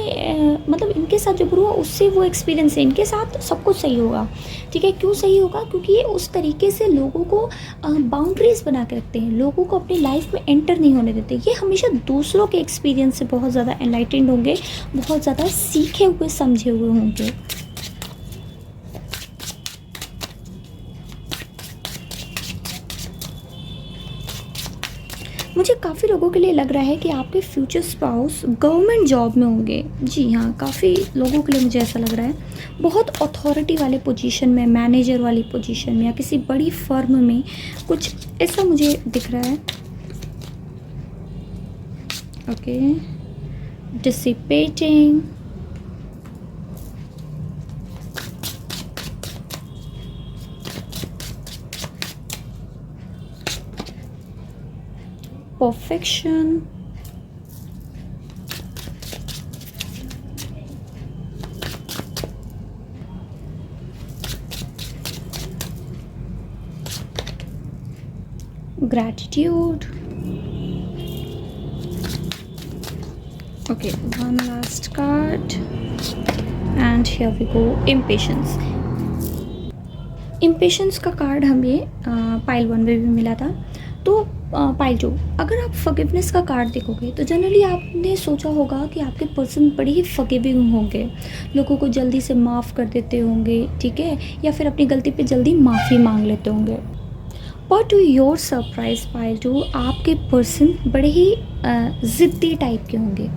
मतलब इनके साथ जो हुआ उससे वो एक्सपीरियंस है, इनके साथ सब कुछ सही होगा, ठीक है। क्यों सही होगा? क्योंकि ये उस तरीके से लोगों को बाउंड्रीज बना के रखते हैं, लोगों को अपनी लाइफ में एंटर नहीं होने देते। ये हमेशा दूसरों के एक्सपीरियंस से बहुत ज़्यादा एनलाइटेंड होंगे, बहुत ज़्यादा सीखे हुए समझे हुए होंगे। मुझे काफ़ी लोगों के लिए लग रहा है कि आपके फ्यूचर स्पाउस गवर्नमेंट जॉब में होंगे। जी हाँ, काफ़ी लोगों के लिए मुझे ऐसा लग रहा है। बहुत अथॉरिटी वाले पोजीशन में, मैनेजर वाली पोजीशन में या किसी बड़ी फर्म में, कुछ ऐसा मुझे दिख रहा है। Okay, dissipating, perfection, gratitude. Okay, one last card and here we go, impatience. Impatience का कार्ड हमें पाइल 1 में भी मिला था। तो पाइल 2, अगर आप फॉरगिवनेस का कार्ड देखोगे तो जनरली आपने सोचा होगा कि आपके पर्सन बड़े ही फॉरगिविंग होंगे, लोगों को जल्दी से माफ़ कर देते होंगे, ठीक है, या फिर अपनी गलती पे जल्दी माफ़ी मांग लेते होंगे। पर टू योर सरप्राइज पाइल 2, आपके पर्सन बड़े ही ज़िद्दी टाइप के होंगे।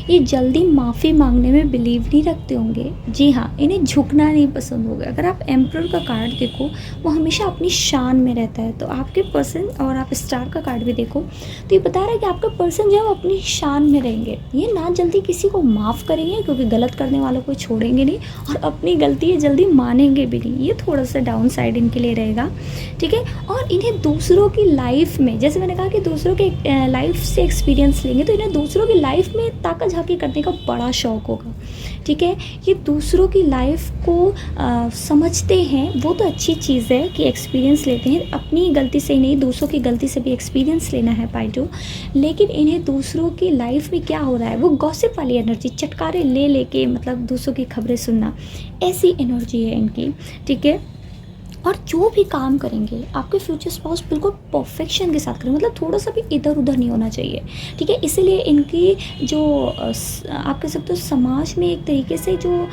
ये जल्दी माफ़ी मांगने में बिलीव नहीं रखते होंगे। जी हाँ, इन्हें झुकना नहीं पसंद होगा। अगर आप एम्परर का कार्ड देखो, वो हमेशा अपनी शान में रहता है। तो आपके पर्सन, और आप स्टार का कार्ड भी देखो तो ये बता रहा है कि आपका पर्सन जो है वो अपनी शान में रहेंगे। ये ना जल्दी किसी को माफ़ करेंगे, क्योंकि गलत करने वालों को छोड़ेंगे नहीं, और अपनी गलती ये जल्दी मानेंगे भी नहीं। ये थोड़ा सा डाउन साइड इनके लिए रहेगा, ठीक है। और इन्हें दूसरों की लाइफ में, जैसे मैंने कहा कि दूसरों के लाइफ से एक्सपीरियंस लेंगे, तो इन्हें दूसरों की लाइफ में ताका झाकी करने का बड़ा शौक होगा, ठीक है। ये दूसरों की लाइफ को समझते हैं, वो तो अच्छी चीज़ है कि एक्सपीरियंस लेते हैं। अपनी गलती से ही नहीं, दूसरों की गलती से भी एक्सपीरियंस लेना है पाइटो। लेकिन इन्हें दूसरों की लाइफ में क्या हो रहा है, वो गॉसिप वाली एनर्जी, चटकारे ले लेके मतलब दूसरों की खबरें सुनना, ऐसी एनर्जी है इनकी, ठीक है। और जो भी काम करेंगे आपके फ्यूचर स्पाउस बिल्कुल परफेक्शन के साथ करें, मतलब थोड़ा सा भी इधर उधर नहीं होना चाहिए, ठीक है। इसीलिए इनकी जो आप कह सकते हो समाज में एक तरीके से जो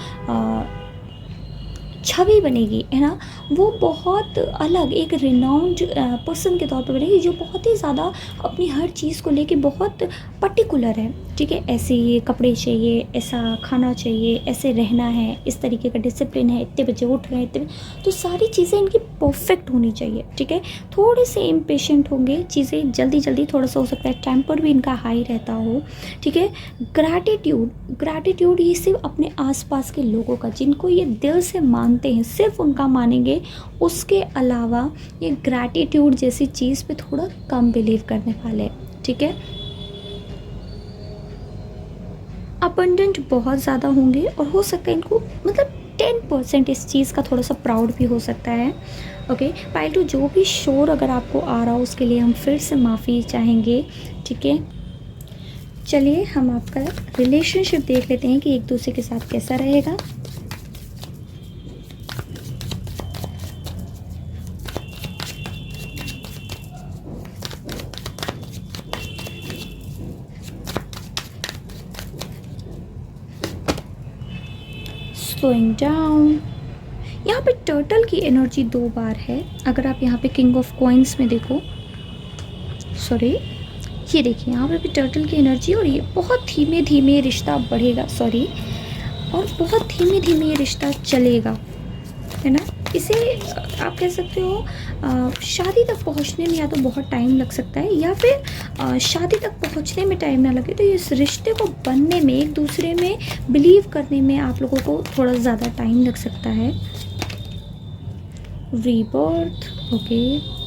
छवि बनेगी, है ना, वो बहुत अलग एक रिनाउंड पर्सन के तौर पे बनेगी, जो बहुत ही ज़्यादा अपनी हर चीज़ को लेके बहुत पर्टिकुलर है, ठीक है। ऐसे ये कपड़े चाहिए, ऐसा खाना चाहिए, ऐसे रहना है, इस तरीके का डिसिप्लिन है, इतने बजे उठ रहे हैं, इतने, तो सारी चीज़ें इनकी परफेक्ट होनी चाहिए, ठीक है। थोड़े से इम्पेशेंट होंगे, चीज़ें जल्दी जल्दी, थोड़ा सा हो सकता है टेम्पर भी इनका हाई रहता हो, ठीक है। ग्रैटिट्यूड ये सिर्फ अपने आसपास के लोगों का, जिनको ये दिल से मानते हैं, सिर्फ उनका मानेंगे। उसके अलावा ये ग्रैटिट्यूड जैसी चीज़ पे थोड़ा कम बिलीव करने वाले, ठीक है। अबंडेंट बहुत ज़्यादा होंगे, और हो सकता है इनको मतलब 10% इस चीज़ का थोड़ा सा प्राउड भी हो सकता है, ओके। पाइल 2, जो भी शोर अगर आपको आ रहा हो उसके लिए हम फिर से माफ़ी चाहेंगे, ठीक है। चलिए हम आपका रिलेशनशिप देख लेते हैं कि एक दूसरे के साथ कैसा रहेगा। स्लोइंग डाउन, यहाँ पे टर्टल की एनर्जी 2 बार है। अगर आप यहाँ पे किंग ऑफ कॉइन्स में देखो, सॉरी, ये देखिए यहाँ पे भी टर्टल की एनर्जी, और ये बहुत धीमे धीमे रिश्ता बढ़ेगा, सॉरी, और बहुत धीमे धीमे ये रिश्ता चलेगा, है ना। इसे आप कह सकते हो शादी तक पहुंचने में या तो बहुत टाइम लग सकता है, या फिर शादी तक पहुंचने में टाइम ना लगे, तो इस रिश्ते को बनने में, एक दूसरे में बिलीव करने में आप लोगों को थोड़ा ज़्यादा टाइम लग सकता है। रीबर्थ, ओके,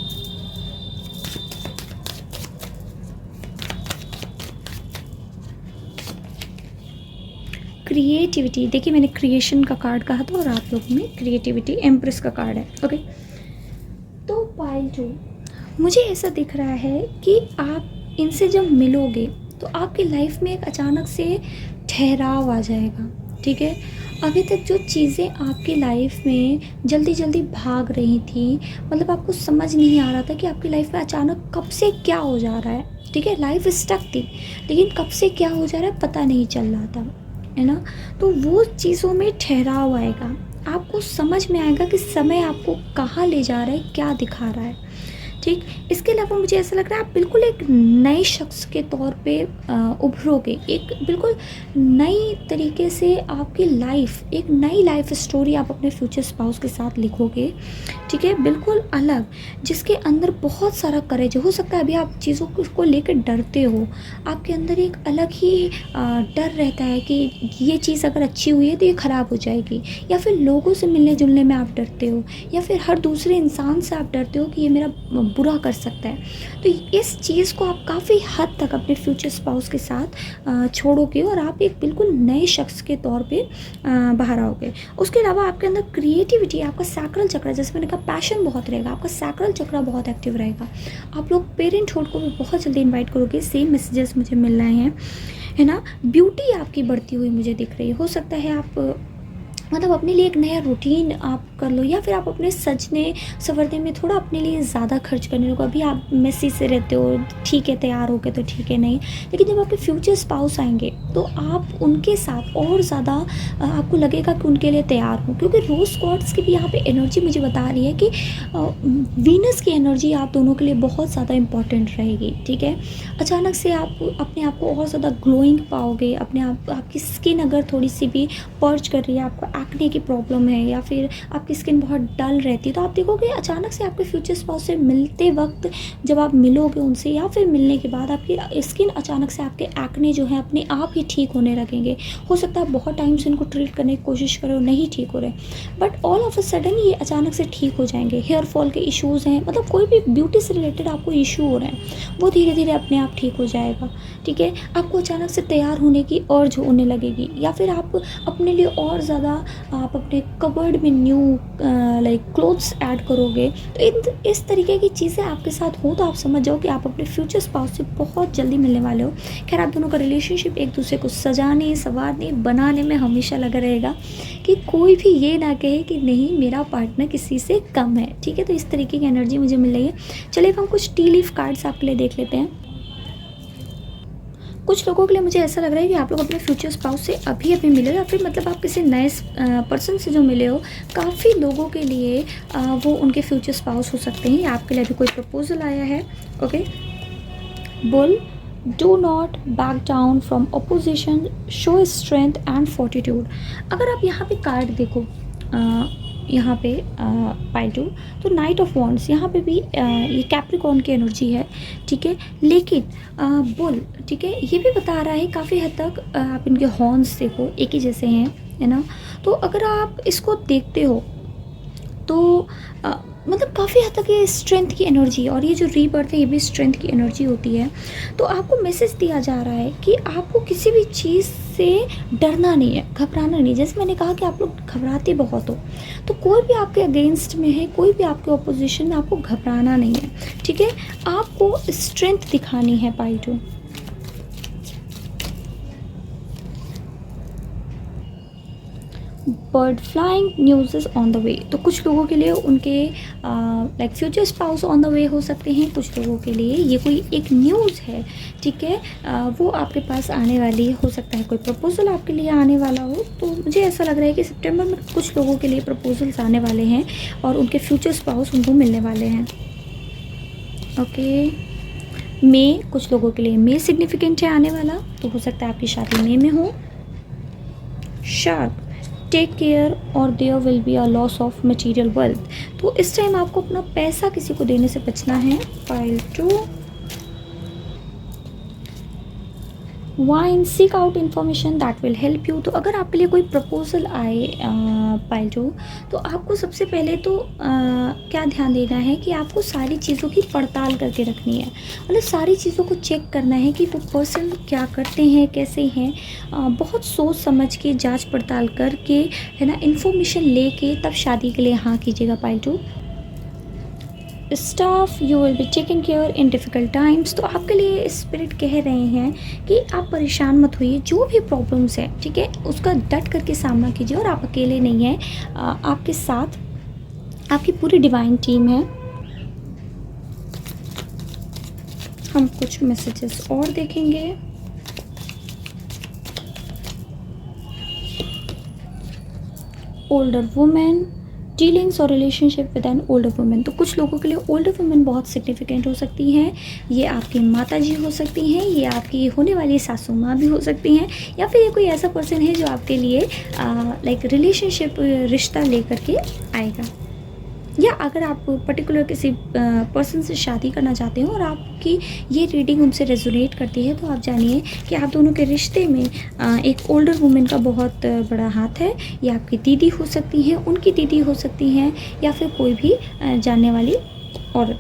क्रिएटिविटी, देखिए मैंने क्रिएशन का कार्ड कहा था और आप लोगों में क्रिएटिविटी, एम्प्रेस का कार्ड है, ओके। तो पाइल 2, मुझे ऐसा दिख रहा है कि आप इनसे जब मिलोगे तो आपकी लाइफ में एक अचानक से ठहराव आ जाएगा, ठीक है। अभी तक जो चीज़ें आपकी लाइफ में जल्दी जल्दी भाग रही थी, मतलब आपको समझ नहीं आ रहा था कि आपकी लाइफ में अचानक कब से क्या हो जा रहा है, ठीक है। लाइफ स्टक थी, लेकिन कब से क्या हो जा रहा है पता नहीं चल रहा था, है ना। तो वो चीज़ों में ठहराव आएगा, आपको समझ में आएगा कि समय आपको कहाँ ले जा रहा है, क्या दिखा रहा है, ठीक। इसके अलावा मुझे ऐसा लग रहा है आप बिल्कुल एक नए शख्स के तौर पे उभरोगे, एक बिल्कुल नई तरीके से आपकी लाइफ, एक नई लाइफ स्टोरी आप अपने फ्यूचर स्पाउस के साथ लिखोगे, ठीक है, बिल्कुल अलग, जिसके अंदर बहुत सारा करेज हो सकता है। अभी आप चीज़ों को लेकर डरते हो, आपके अंदर एक अलग ही डर रहता है कि ये चीज़ अगर अच्छी हुई है तो ये ख़राब हो जाएगी, या फिर लोगों से मिलने जुलने में आप डरते हो, या फिर हर दूसरे इंसान से आप डरते हो कि ये मेरा बुरा कर सकता है। तो इस चीज़ को आप काफ़ी हद तक अपने फ्यूचर स्पाउस के साथ छोड़ोगे और आप एक बिल्कुल नए शख्स के तौर पे बाहर आओगे। उसके अलावा आपके अंदर क्रिएटिविटी, आपका सैक्रल चक्र, जैसे मैंने कहा पैशन बहुत रहेगा, आपका सैक्रल चक्र बहुत एक्टिव रहेगा। आप लोग पेरेंटहुड को भी बहुत जल्दी इन्वाइट करोगे, सेम मैसेजेस मुझे मिल रहे हैं, है ना। ब्यूटी आपकी बढ़ती हुई मुझे दिख रही है। हो सकता है आप मतलब अपने लिए एक नया रूटीन आप कर लो, या फिर आप अपने सजने संवरने में थोड़ा अपने लिए ज़्यादा खर्च करने लगो। अभी आप मेसी से रहते हो, ठीक है, तैयार हो गए तो ठीक है, नहीं, लेकिन जब आपके फ्यूचर स्पाउस आएंगे तो आप उनके साथ और ज़्यादा आपको लगेगा कि उनके लिए तैयार हो, क्योंकि रोज़ क्वार्ट्स की भी यहाँ पे एनर्जी मुझे बता रही है कि वीनस की एनर्जी आप दोनों के लिए बहुत ज़्यादा इंपॉर्टेंट रहेगी, ठीक है। अचानक से आप अपने आप को और ज़्यादा ग्लोइंग पाओगे, अपने आप, आपकी स्किन अगर थोड़ी सी भी पर्च कर रही है, आपको एक्ने की प्रॉब्लम है, या फिर आपकी स्किन बहुत डल रहती है, तो आप देखोगे अचानक से आपके फ्यूचर स्पाउस से मिलते वक्त, जब आप मिलोगे उनसे या फिर मिलने के बाद, आपकी स्किन अचानक से, आपके एक्ने जो है अपने आप ही ठीक होने लगेंगे। हो सकता है बहुत टाइम से इनको ट्रीट करने की कोशिश करो, नहीं ठीक हो रहे, but all of a sudden ये अचानक से ठीक हो जाएंगे। हेयर फॉल के इश्यूज़ हैं, मतलब कोई भी ब्यूटी से रिलेटेड आपको इशू हो रहे हैं, वो धीरे धीरे अपने आप ठीक हो जाएगा, ठीक है। आपको अचानक से तैयार होने की अर्ज होने लगेगी, या फिर आप अपने लिए और ज़्यादा आप अपने कबर्ड में न्यू लाइक क्लोथ्स ऐड करोगे। तो इस तरीके की चीज़ें आपके साथ हो तो आप समझ जाओ कि आप अपने फ्यूचर स्पाउस से बहुत जल्दी मिलने वाले हो। खैर, आप दोनों का रिलेशनशिप एक दूसरे को सजाने, संवारने, बनाने में हमेशा लगा रहेगा कि कोई भी ये ना कहे कि नहीं मेरा पार्टनर किसी से कम है, ठीक है। तो इस तरीके की एनर्जी मुझे मिल रही है। चलिए अब हम कुछ टी लीफ कार्ड्स आपके लिए देख लेते हैं। कुछ लोगों के लिए मुझे ऐसा लग रहा है कि आप लोग अपने फ्यूचर स्पाउस से अभी अभी मिले हो, या फिर मतलब आप किसी नए पर्सन से जो मिले हो। काफ़ी लोगों के लिए वो उनके फ्यूचर स्पाउस हो सकते हैं। आपके लिए अभी कोई प्रपोजल आया है, okay. Bull, do not back down from opposition, show strength and fortitude. अगर आप यहाँ पे कार्ड देखो, यहाँ पे पाइल टू, तो नाइट ऑफ वॉन्ड्स, यहाँ पे भी ये कैप्रिकॉर्न की एनर्जी है, ठीक है। लेकिन बुल, ठीक है, ये भी बता रहा है काफ़ी हद तक आप इनके हॉर्न्स देखो एक ही जैसे हैं, है ना। तो अगर आप इसको देखते हो तो मतलब काफ़ी हद तक ये स्ट्रेंथ की एनर्जी, और ये जो रीबर्थ है ये भी स्ट्रेंथ की एनर्जी होती है। तो आपको मैसेज दिया जा रहा है कि आपको किसी भी चीज़ से डरना नहीं है, घबराना नहीं। जैसे मैंने कहा कि आप लोग घबराते बहुत हो, तो कोई भी आपके अगेंस्ट में है, कोई भी आपके ऑपोजिशन में, आपको घबराना नहीं है, ठीक है। आपको स्ट्रेंथ दिखानी है पाई टू। Bird flying, news is on the way. तो कुछ लोगों के लिए उनके like future spouse on the way हो सकते हैं, कुछ लोगों के लिए ये कोई एक न्यूज़ है, ठीक है, वो आपके पास आने वाली हो सकता है। कोई प्रपोजल आपके लिए आने वाला हो, तो मुझे ऐसा लग रहा है कि सितंबर में कुछ लोगों के लिए प्रपोजल्स आने वाले हैं और उनके फ्यूचर स्पाउस उनको मिलने वाले हैं, ओके। मई, कुछ लोगों के लिए मई सिग्निफिकेंट है आने वाला, तो हो सकता है आपकी शादी मई में हो। शार्क, टेक केयर और there will be a loss of material wealth. तो इस टाइम आपको अपना पैसा किसी को देने से बचना है। Pile two, wine, seek out information that will help you. तो अगर आपके लिए कोई प्रपोजल आए पाइल टू, तो आपको सबसे पहले तो क्या ध्यान देना है कि आपको सारी चीज़ों की पड़ताल करके रखनी है, मतलब सारी चीज़ों को चेक करना है कि वो पर्सन क्या करते हैं, कैसे हैं। बहुत सोच समझ के, जांच पड़ताल करके, है ना, इन्फॉर्मेशन लेके तब शादी के लिए हाँ कीजिएगा pile two. Staff, you will be taken care in difficult times. तो आपके लिए स्पिरिट कह रहे हैं कि आप परेशान मत होइए, जो भी प्रॉब्लम्स है, ठीक है, उसका डट करके सामना कीजिए, और आप अकेले नहीं हैं, आपके साथ आपकी पूरी डिवाइन टीम है। हम कुछ मैसेजेस और देखेंगे। ओल्डर वुमेन, डीलिंग्स और relationship with an older women, तो कुछ लोगों के लिए ओल्डर वुमेन बहुत सिग्निफिकेंट हो सकती हैं। ये आपकी माता जी हो सकती हैं, ये आपकी होने वाली सासू माँ भी हो सकती हैं, या फिर ये कोई ऐसा पर्सन है जो आपके लिए लाइक रिलेशनशिप रिश्ता लेकर के आएगा। या अगर आप पर्टिकुलर किसी पर्सन से शादी करना चाहते हो और आपकी ये रीडिंग उनसे रेजोनेट करती है, तो आप जानिए कि आप दोनों के रिश्ते में एक ओल्डर वुमेन का बहुत बड़ा हाथ है। ये आपकी दीदी हो सकती हैं, उनकी दीदी हो सकती हैं, या फिर कोई भी जानने वाली औरत।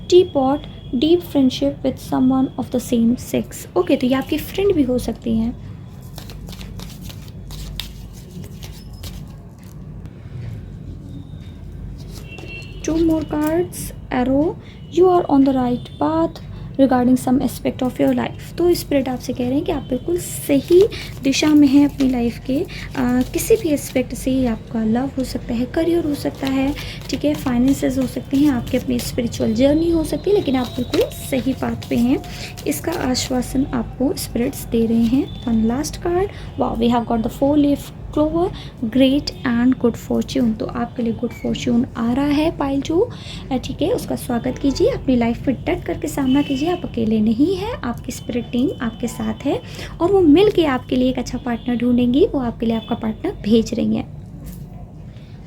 T pot, deep friendship with someone of the same sex. Okay, तो ये आपकी फ्रेंड भी हो सकती हैं। Two more cards. Arrow, you are on the right path regarding some aspect of your life। तो स्पिरिट आपसे कह रहे हैं कि आप बिल्कुल सही दिशा में हैं अपनी लाइफ के किसी भी एस्पेक्ट से। ये आपका लव हो सकता है, करियर हो सकता है, ठीक है, फाइनेंसेस हो सकते हैं, आपकी अपनी स्पिरिचुअल जर्नी हो सकती है, लेकिन आप बिल्कुल सही पाथ पे हैं। इसका आश्वासन आपको स्पिरिट्स दे रहे हैं। One last card, wow, we have got the 4 leaf clover, great and good fortune. तो आपके लिए गुड फॉर्च्यून आ रहा है पाइल 2, ठीक है, उसका स्वागत कीजिए, अपनी लाइफ में डट करके सामना कीजिए। आप अकेले नहीं हैं, आपकी स्पिरिट टीम आपके साथ है और वो मिल के आपके लिए एक अच्छा पार्टनर ढूंढेंगी, वो आपके लिए आपका पार्टनर भेज रही हैं।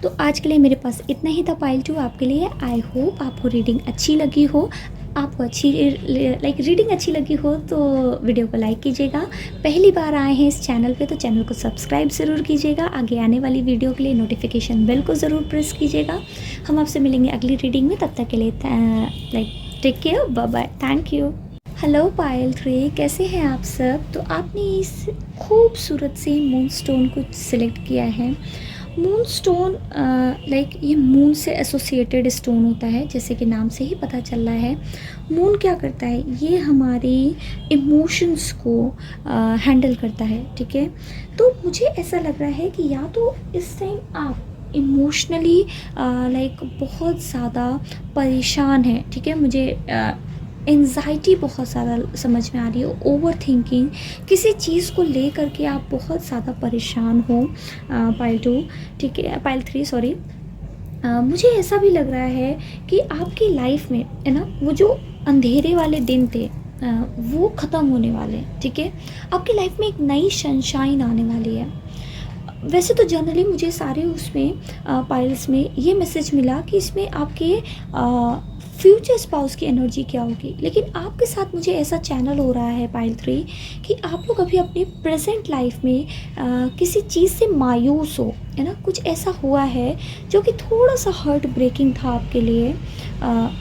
तो आज के लिए मेरे पास इतना ही था पाइल 2 आपके लिए। आई होप आपको रीडिंग अच्छी लगी हो। आपको अच्छी लाइक रीडिंग अच्छी लगी हो तो वीडियो को लाइक कीजिएगा। पहली बार आए हैं इस चैनल पे तो चैनल को सब्सक्राइब ज़रूर कीजिएगा। आगे आने वाली वीडियो के लिए नोटिफिकेशन बेल को ज़रूर प्रेस कीजिएगा। हम आपसे मिलेंगे अगली रीडिंग में, तब तक के लिए like take care, bye bye, thank you. Hello Payal 3, कैसे हैं आप सब। तो आपने इस खूबसूरत सी मून स्टोन को सिलेक्ट किया है। मून स्टोन लाइक ये मून से एसोसिएटेड स्टोन होता है, जैसे कि नाम से ही पता चल रहा है। मून क्या करता है, ये हमारी इमोशंस को हैंडल करता है, ठीक है। तो मुझे ऐसा लग रहा है कि या तो इस टाइम आप इमोशनली लाइक बहुत ज़्यादा परेशान हैं, ठीक है। मुझे एंजाइटी बहुत ज़्यादा समझ में आ रही है, ओवर थिंकिंग, किसी चीज़ को ले करके आप बहुत ज़्यादा परेशान हो पाइल 2, ठीक है, पाइल 3 सॉरी। मुझे ऐसा भी लग रहा है कि आपकी लाइफ में है ना, वो जो अंधेरे वाले दिन थे वो ख़त्म होने वाले हैं, ठीक है। आपकी लाइफ में एक नई सनशाइन आने वाली है। वैसे तो जनरली मुझे सारे उसमें पाइल्स में ये मैसेज मिला कि इसमें आपके फ्यूचर स्पाउस की एनर्जी क्या होगी, लेकिन आपके साथ मुझे ऐसा चैनल हो रहा है पाइल 3 कि आप लोग अभी अपने प्रेजेंट लाइफ में किसी चीज़ से मायूस हो, है ना। कुछ ऐसा हुआ है जो कि थोड़ा सा हार्ट ब्रेकिंग था आपके लिए।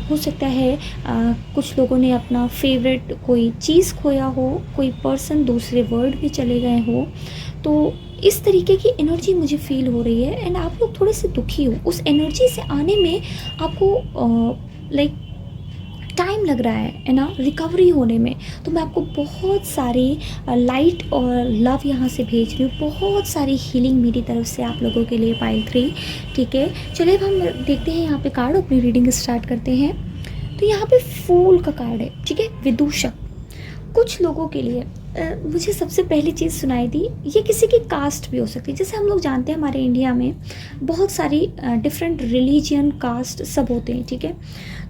हो सकता है कुछ लोगों ने अपना फेवरेट कोई चीज़ खोया हो, कोई पर्सन दूसरे वर्ल्ड में चले गए हो। तो इस तरीके की एनर्जी मुझे फील हो रही है एंड आप लोग थोड़े से दुखी हो। उस एनर्जी से आने में आपको लाइक टाइम लग रहा है ना, रिकवरी होने में। तो मैं आपको बहुत सारी लाइट और लव यहाँ से भेज रही हूँ, बहुत सारी हीलिंग मेरी तरफ से आप लोगों के लिए पाइल 3, ठीक है। चलिए अब हम देखते हैं यहाँ पे कार्ड, अपनी रीडिंग स्टार्ट करते हैं। तो यहाँ पे फूल का कार्ड है, ठीक है, विदूषक। कुछ लोगों के लिए मुझे सबसे पहली चीज़ सुनाई दी, ये किसी की कास्ट भी हो सकती है। जैसे हम लोग जानते हैं हमारे इंडिया में बहुत सारी डिफरेंट रिलीजियन कास्ट सब होते हैं, ठीक है।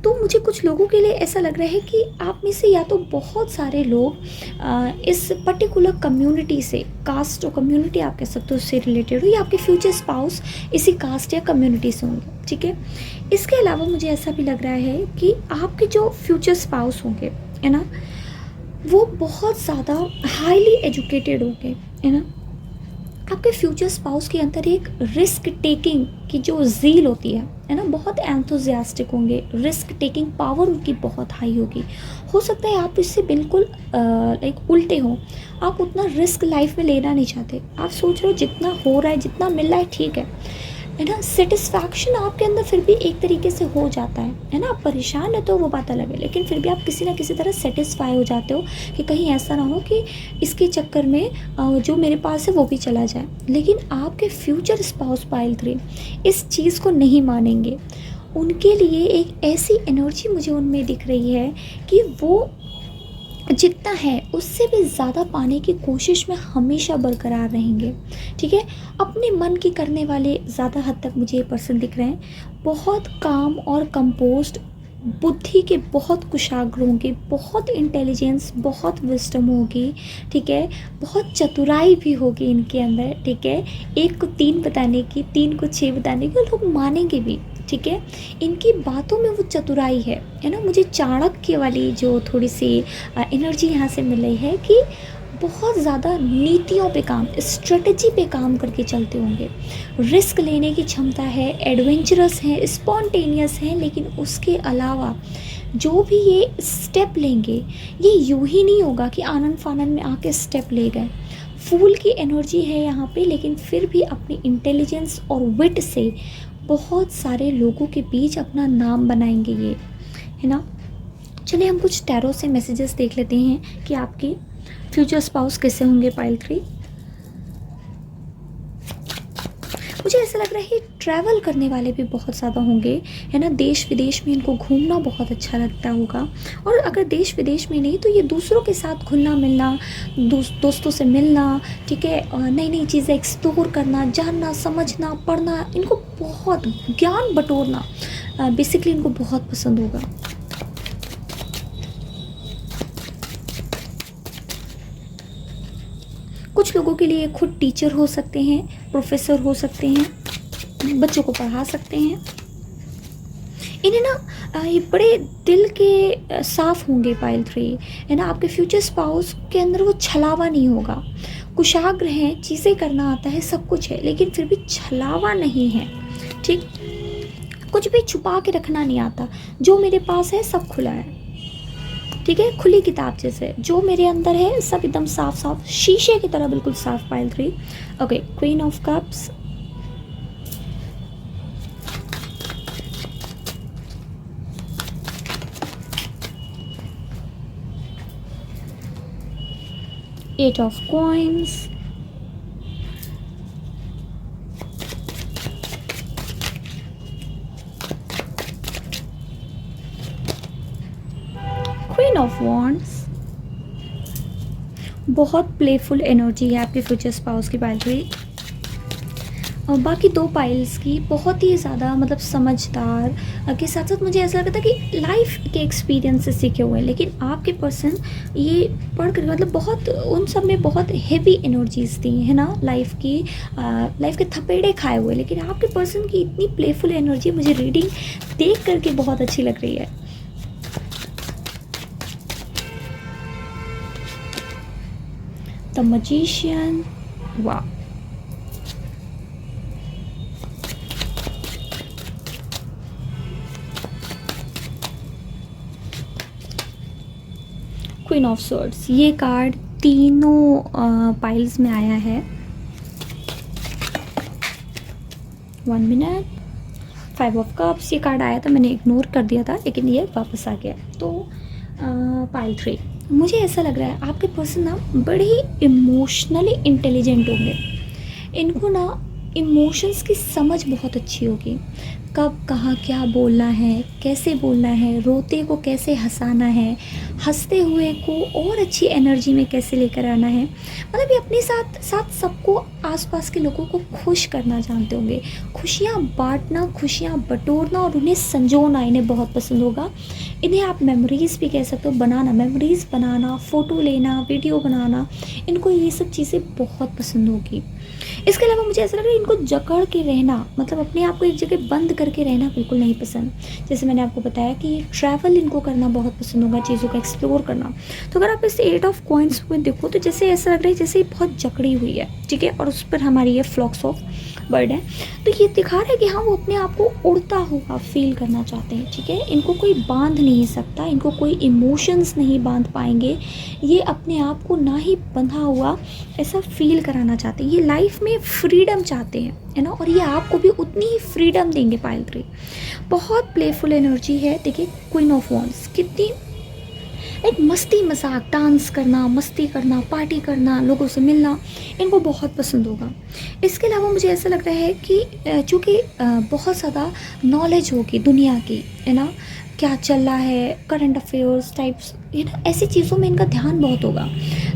तो मुझे कुछ लोगों के लिए ऐसा लग रहा है कि आप में से या तो बहुत सारे लोग इस पर्टिकुलर कम्युनिटी से, कास्ट और कम्युनिटी आप कह सकते हो, उससे रिलेटेड हो, या आपके फ्यूचर स्पाउस इसी कास्ट या कम्युनिटी से होंगे, ठीक है। इसके अलावा मुझे ऐसा भी लग रहा है कि आपके जो फ्यूचर स्पाउस होंगे, है ना, वो बहुत ज़्यादा हाईली एजुकेटेड होंगे, है ना। आपके फ्यूचर स्पाउस के अंदर एक रिस्क टेकिंग की जो ज़ील होती है ना, बहुत एंथुजियास्टिक होंगे। रिस्क टेकिंग पावर उनकी बहुत हाई होगी। हो सकता है आप इससे बिल्कुल लाइक उल्टे हो, आप उतना रिस्क लाइफ में लेना नहीं चाहते। आप सोच रहे हो जितना हो रहा है, जितना मिल रहा है, ठीक है ना। सेटिस्फैक्शन आपके अंदर फिर भी एक तरीके से हो जाता है ना। आप परेशान है तो वो बात अलग है, लेकिन फिर भी आप किसी ना किसी तरह सेटिस्फाई हो जाते हो कि कहीं ऐसा ना हो कि इसके चक्कर में जो मेरे पास है वो भी चला जाए। लेकिन आपके फ्यूचर स्पाउस पाइल 3 इस चीज़ को नहीं मानेंगे। उनके लिए एक ऐसी एनर्जी मुझे उनमें दिख रही है कि वो जितना है उससे भी ज़्यादा पाने की कोशिश में हमेशा बरकरार रहेंगे। ठीक है, अपने मन की करने वाले ज़्यादा हद तक मुझे ये पर्सन दिख रहे हैं। बहुत काम और कंपोस्ट, बुद्धि के बहुत कुशाग्र होंगे, बहुत इंटेलिजेंस, बहुत विस्डम होगी। ठीक है, बहुत चतुराई भी होगी इनके अंदर। ठीक है, एक को तीन बताने की, तीन को छः बताने की, और लोग मानेंगे भी। ठीक है, इनकी बातों में वो चतुराई है ना। मुझे चाणक्य वाली जो थोड़ी सी एनर्जी यहाँ से मिल रही है कि बहुत ज़्यादा नीतियों पे काम, स्ट्रेटजी पे काम करके चलते होंगे। रिस्क लेने की क्षमता है, एडवेंचरस हैं, स्पॉन्टेनियस हैं, लेकिन उसके अलावा जो भी ये स्टेप लेंगे ये यूं ही नहीं होगा कि आनंद फानंद में आके स्टेप ले गए। फूल की एनर्जी है यहाँ पे, लेकिन फिर भी अपनी इंटेलिजेंस और विट से बहुत सारे लोगों के बीच अपना नाम बनाएंगे ये, है ना। चलिए हम कुछ टैरो से मैसेजेस देख लेते हैं कि आपके फ्यूचर स्पाउस कैसे होंगे। पाइल 3, मुझे ऐसा लग रहा है ट्रैवल करने वाले भी बहुत ज़्यादा होंगे, है ना। देश विदेश में इनको घूमना बहुत अच्छा लगता होगा, और अगर देश विदेश में नहीं तो ये दूसरों के साथ घुलना मिलना, दोस्तों से मिलना, ठीक है, नई नई चीज़ें एक्सप्लोर करना, जानना, समझना, पढ़ना, इनको बहुत ज्ञान बटोरना बेसिकली इनको बहुत पसंद होगा। कुछ लोगों के लिए खुद टीचर हो सकते हैं, प्रोफेसर हो सकते हैं, बच्चों को पढ़ा सकते हैं। इन्हें ना ये बड़े दिल के साफ होंगे पाइल 3, है ना। आपके फ्यूचर स्पाउस के अंदर वो छलावा नहीं होगा, कुशाग्र हैं, चीज़ें करना आता है, सब कुछ है, लेकिन फिर भी छलावा नहीं है। ठीक, कुछ भी छुपा के रखना नहीं आता। जो मेरे पास है सब खुला है, ठीक है, खुली किताब जैसे। जो मेरे अंदर है सब एकदम साफ साफ, शीशे की तरह बिल्कुल साफ। Pile 3, okay. Queen of cups, eight of coins, queen of wands. बहुत प्लेफुल एनर्जी है आपके फ्यूचर स्पाउस की पाइल 3। और बाकी दो पाइल्स की बहुत ही ज़्यादा मतलब समझदार के साथ साथ मुझे ऐसा लगता है कि लाइफ के एक्सपीरियंस से सीखे हुए हैं, लेकिन आपके पर्सन ये पढ़ कर मतलब बहुत उन सब में बहुत हेवी एनर्जीज थी, है ना। लाइफ के थपेड़े खाए हुए, लेकिन आपके पर्सन की इतनी प्लेफुल एनर्जी मुझे रीडिंग देख करके बहुत अच्छी लग रही है। द मैजिशियन, वाह। क्वीन ऑफ सॉर्ड्स, ये कार्ड तीनों पाइल्स में आया है। 1 मिनट। 5 ऑफ कप्स, ये कार्ड आया था, मैंने इग्नोर कर दिया था, लेकिन ये वापस आ गया। तो पाइल 3, मुझे ऐसा लग रहा है आपके पर्सन ना बड़े ही इमोशनली इंटेलिजेंट होंगे। इनको ना इमोशंस की समझ बहुत अच्छी होगी, कब कहाँ क्या बोलना है, कैसे बोलना है, रोते को कैसे हंसाना है, हंसते हुए को और अच्छी एनर्जी में कैसे लेकर आना है। मतलब ये अपने साथ साथ सबको, आसपास के लोगों को खुश करना जानते होंगे। खुशियाँ बांटना, खुशियाँ बटोरना और उन्हें संजोना इन्हें बहुत पसंद होगा। इन्हें आप मेमोरीज़ भी कह सकते हो, बनाना, मेमोरीज़ बनाना, फ़ोटो लेना, वीडियो बनाना, इनको ये सब चीज़ें बहुत पसंद होगी। इसके अलावा मुझे ऐसा लग रहा है इनको जकड़ के रहना, मतलब अपने आप को एक जगह बंद करके रहना बिल्कुल नहीं पसंद। जैसे मैंने आपको बताया कि ये ट्रैवल इनको करना बहुत पसंद होगा, चीज़ों का एक्सप्लोर करना। तो अगर आप इस 8 ऑफ कॉइन्स में देखो तो जैसे ऐसा लग रहा है जैसे ये बहुत जकड़ी हुई है, ठीक है, और उस पर हमारी ये फ्लॉक्स ऑफ बर्ड है। तो ये दिखा रहा है कि हाँ वो अपने आप को उड़ता हुआ फील करना चाहते हैं, ठीक है। इनको कोई बांध नहीं सकता, इनको कोई इमोशंस नहीं बांध पाएंगे। ये अपने आप को ना ही बंधा हुआ ऐसा फील कराना चाहते हैं। ये लाइफ में फ्रीडम चाहते हैं, है ना, और ये आपको भी उतनी ही फ्रीडम देंगे। पाइल 3 बहुत प्लेफुल एनर्जी है। देखिए क्वीन ऑफ वॉन्ड्स कितनी एक मस्ती मजाक, डांस करना, मस्ती करना, पार्टी करना, लोगों से मिलना, इनको बहुत पसंद होगा। इसके अलावा मुझे ऐसा लग रहा है कि चूँकि बहुत ज़्यादा नॉलेज होगी दुनिया की, है ना, क्या चल रहा है, करंट अफेयर्स टाइप्स, ये ना ऐसी चीज़ों में इनका ध्यान बहुत होगा।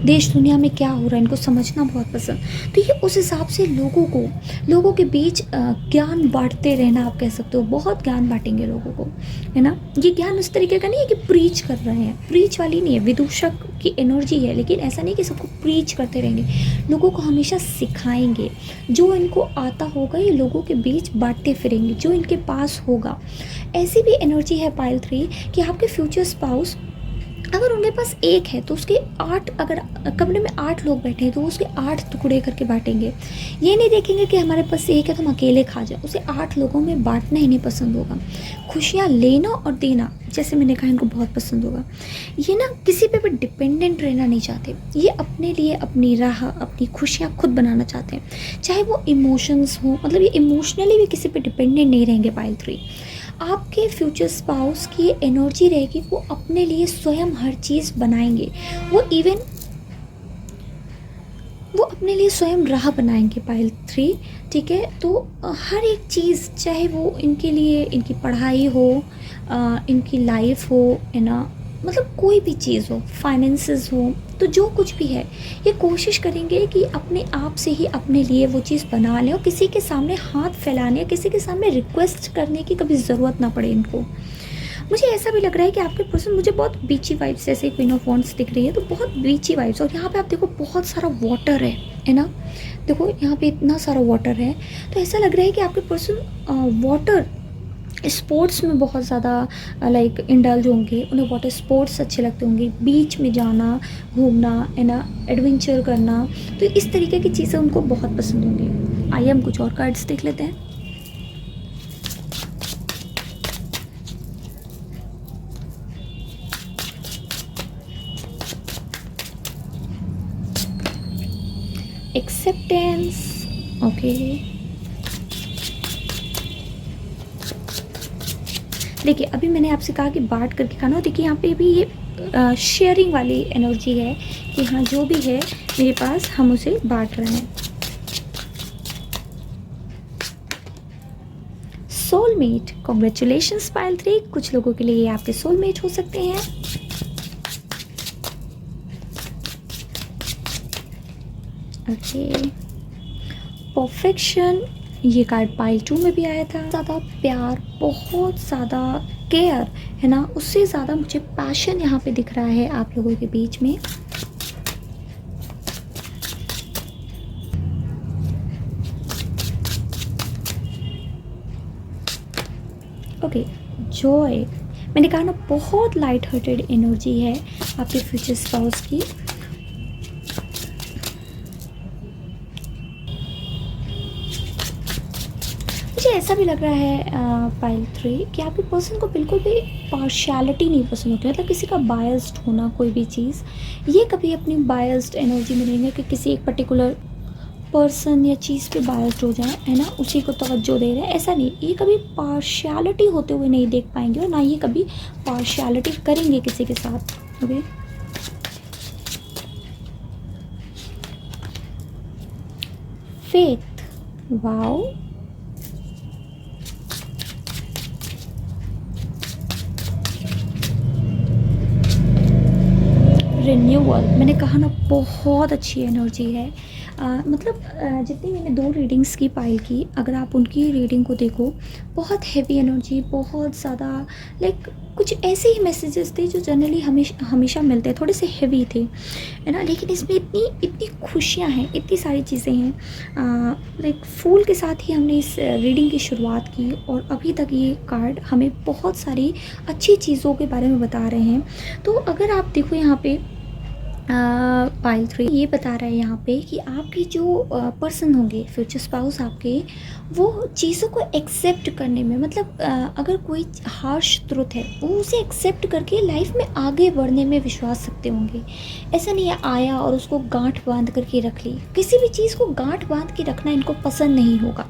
देश दुनिया में क्या हो रहा है इनको समझना बहुत पसंद। तो ये उस हिसाब से लोगों के बीच ज्ञान बांटते रहना, आप कह सकते हो बहुत ज्ञान बांटेंगे लोगों को, है ना। ये ज्ञान उस तरीके का नहीं है कि प्रीच कर रहे हैं, प्रीच वाली नहीं है, विदूषक की एनर्जी है, लेकिन ऐसा नहीं कि सबको प्रीच करते रहेंगे, लोगों को हमेशा सिखाएंगे। जो इनको आता होगा ये लोगों के बीच बांटते फिरेंगे, जो इनके पास होगा। ऐसी भी एनर्जी है पाइल 3 कि आपके फ्यूचर स्पाउस अगर उनके पास एक है तो उसके 8, अगर कमरे में 8 लोग बैठे हैं तो उसके 8 टुकड़े करके बांटेंगे। ये नहीं देखेंगे कि हमारे पास एक है तो हम अकेले खा जाए, उसे 8 लोगों में बांटना ही नहीं पसंद होगा। खुशियाँ लेना और देना, जैसे मैंने कहा, इनको बहुत पसंद होगा। ये ना किसी पे भी डिपेंडेंट रहना नहीं चाहते, ये अपने लिए अपनी राह, अपनी खुशियाँ खुद बनाना चाहते हैं, चाहे वो इमोशंस हो, मतलब ये इमोशनली भी किसी पे डिपेंडेंट नहीं रहेंगे पाइल 3। आपके फ्यूचर स्पाउस की एनर्जी रहेगी, वो अपने लिए स्वयं हर चीज़ बनाएंगे, वो इवन वो अपने लिए स्वयं राह बनाएंगे पाइल 3, ठीक है। तो हर एक चीज़, चाहे वो इनके लिए इनकी पढ़ाई हो, इनकी लाइफ हो, है ना, मतलब कोई भी चीज़ हो, फाइनेंसेस हो, तो जो कुछ भी है ये कोशिश करेंगे कि अपने आप से ही अपने लिए वो चीज़ बना लें और किसी के सामने हाथ फैलाने, किसी के सामने रिक्वेस्ट करने की कभी ज़रूरत ना पड़े इनको। मुझे ऐसा भी लग रहा है कि आपके पर्सन, मुझे बहुत बीची वाइब्स, जैसे क्वीन ऑफ वॉन्ड्स दिख रही है तो बहुत बीची वाइब्स, और यहाँ पे आप देखो बहुत सारा वाटर है ना, देखो यहाँ पे इतना सारा वाटर है, तो ऐसा लग रहा है कि आपके पर्सन वाटर स्पोर्ट्स में बहुत ज़्यादा लाइक इंडल्ज होंगे, उन्हें वाटर स्पोर्ट्स अच्छे लगते होंगे, बीच में जाना, घूमना, है ना, एडवेंचर करना, तो इस तरीके की चीज़ें उनको बहुत पसंद होंगी। आइए हम कुछ और कार्ड्स देख लेते हैं। Acceptance, okay. देखिए अभी मैंने आपसे कहा कि बांट करके खाना, देखिए यहाँ पे भी ये शेयरिंग वाली एनर्जी है कि हाँ जो भी है मेरे पास हम उसे बांट रहे हैं। सोलमेट, कॉन्ग्रेचुलेशंस पाइल 3, कुछ लोगों के लिए ये आपके सोलमेट हो सकते हैं। ओके, परफेक्शन, ये कार्ड पाइल 2 में भी आया था। ज़्यादा प्यार, बहुत ज़्यादा केयर, है ना, उससे ज़्यादा मुझे पैशन यहाँ पे दिख रहा है आप लोगों के बीच में। ओके, जॉय, मैंने कहा ना बहुत लाइट हार्टेड एनर्जी है आपके फ्यूचर स्पाउस की। मुझे ऐसा भी लग रहा है पाइल 3 कि आपके पर्सन को बिल्कुल भी पार्शियलिटी नहीं पसंद होती, मतलब किसी का बायस्ड होना, कोई भी चीज़, ये कभी अपनी बायस्ड एनर्जी में रहेंगे कि किसी एक पर्टिकुलर पर्सन या चीज़ पे बायस्ड हो जाए, है ना, उसी को तवज्जो दे रहे हैं, ऐसा नहीं, ये कभी पार्शियलिटी होते हुए नहीं देख पाएंगे और ना ये कभी पार्शियलिटी करेंगे किसी के साथ। ओके, फेथ, वाओ, रिन्यूअल, मैंने कहा ना बहुत अच्छी एनर्जी है। मतलब जितनी मैंने 2 रीडिंग्स की पाइल की, अगर आप उनकी रीडिंग को देखो, बहुत हैवी एनर्जी, बहुत ज़्यादा लाइक कुछ ऐसे ही मैसेजेस थे जो जनरली हमेशा मिलते हैं, थोड़े से हैवी थे, है ना, लेकिन इसमें इतनी इतनी खुशियाँ हैं, इतनी सारी चीज़ें हैं। लाइक फूल के साथ ही हमने इस रीडिंग की शुरुआत की और अभी तक ये कार्ड हमें बहुत सारी अच्छी चीज़ों के बारे में बता रहे हैं। तो अगर आप देखो यहाँ पे पाइल 3 ये बता रहा है यहाँ पे कि आपके जो पर्सन होंगे, फ्यूचर स्पाउस आपके, वो चीज़ों को एक्सेप्ट करने में, मतलब अगर कोई हार्श ट्रुथ है वो उसे एक्सेप्ट करके लाइफ में आगे बढ़ने में विश्वास रखते होंगे। ऐसा नहीं है आया और उसको गांठ बांध करके रख ली, किसी भी चीज़ को गांठ बांध के रखना इनको पसंद नहीं होगा।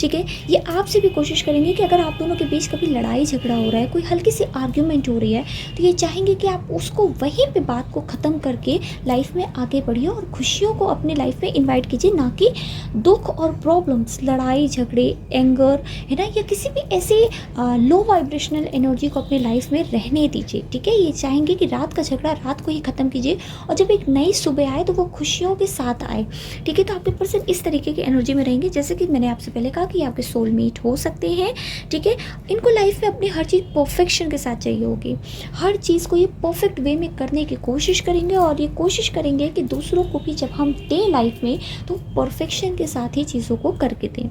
ठीक है, ये आपसे भी कोशिश करेंगे कि अगर आप दोनों के बीच कभी लड़ाई झगड़ा हो रहा है, कोई हल्की सी आर्ग्यूमेंट हो रही है, तो ये चाहेंगे कि आप उसको वहीं पे बात को ख़त्म करके लाइफ में आगे बढ़िए और खुशियों को अपने लाइफ में इनवाइट कीजिए, ना कि दुख और प्रॉब्लम्स, लड़ाई झगड़े, एंगर है ना, या किसी भी ऐसे लो वाइब्रेशनल एनर्जी को अपने लाइफ में रहने दीजिए। ठीक है, ये चाहेंगे कि रात का झगड़ा रात को ही ख़त्म कीजिए और जब एक नई सुबह आए तो वो खुशियों के साथ आए। ठीक है, तो आपके पर्सन इस तरीके की एनर्जी में रहेंगे, जैसे कि मैंने आपसे पहले कहा कि आपके सोलमेट हो सकते हैं। ठीक है, इनको लाइफ में अपनी हर चीज़ परफेक्शन के साथ चाहिए होगी, हर चीज़ को ये परफेक्ट वे में करने की कोशिश करेंगे और ये कोशिश करेंगे कि दूसरों को भी जब हम दें लाइफ में तो परफेक्शन के साथ ही चीज़ों को करके दें।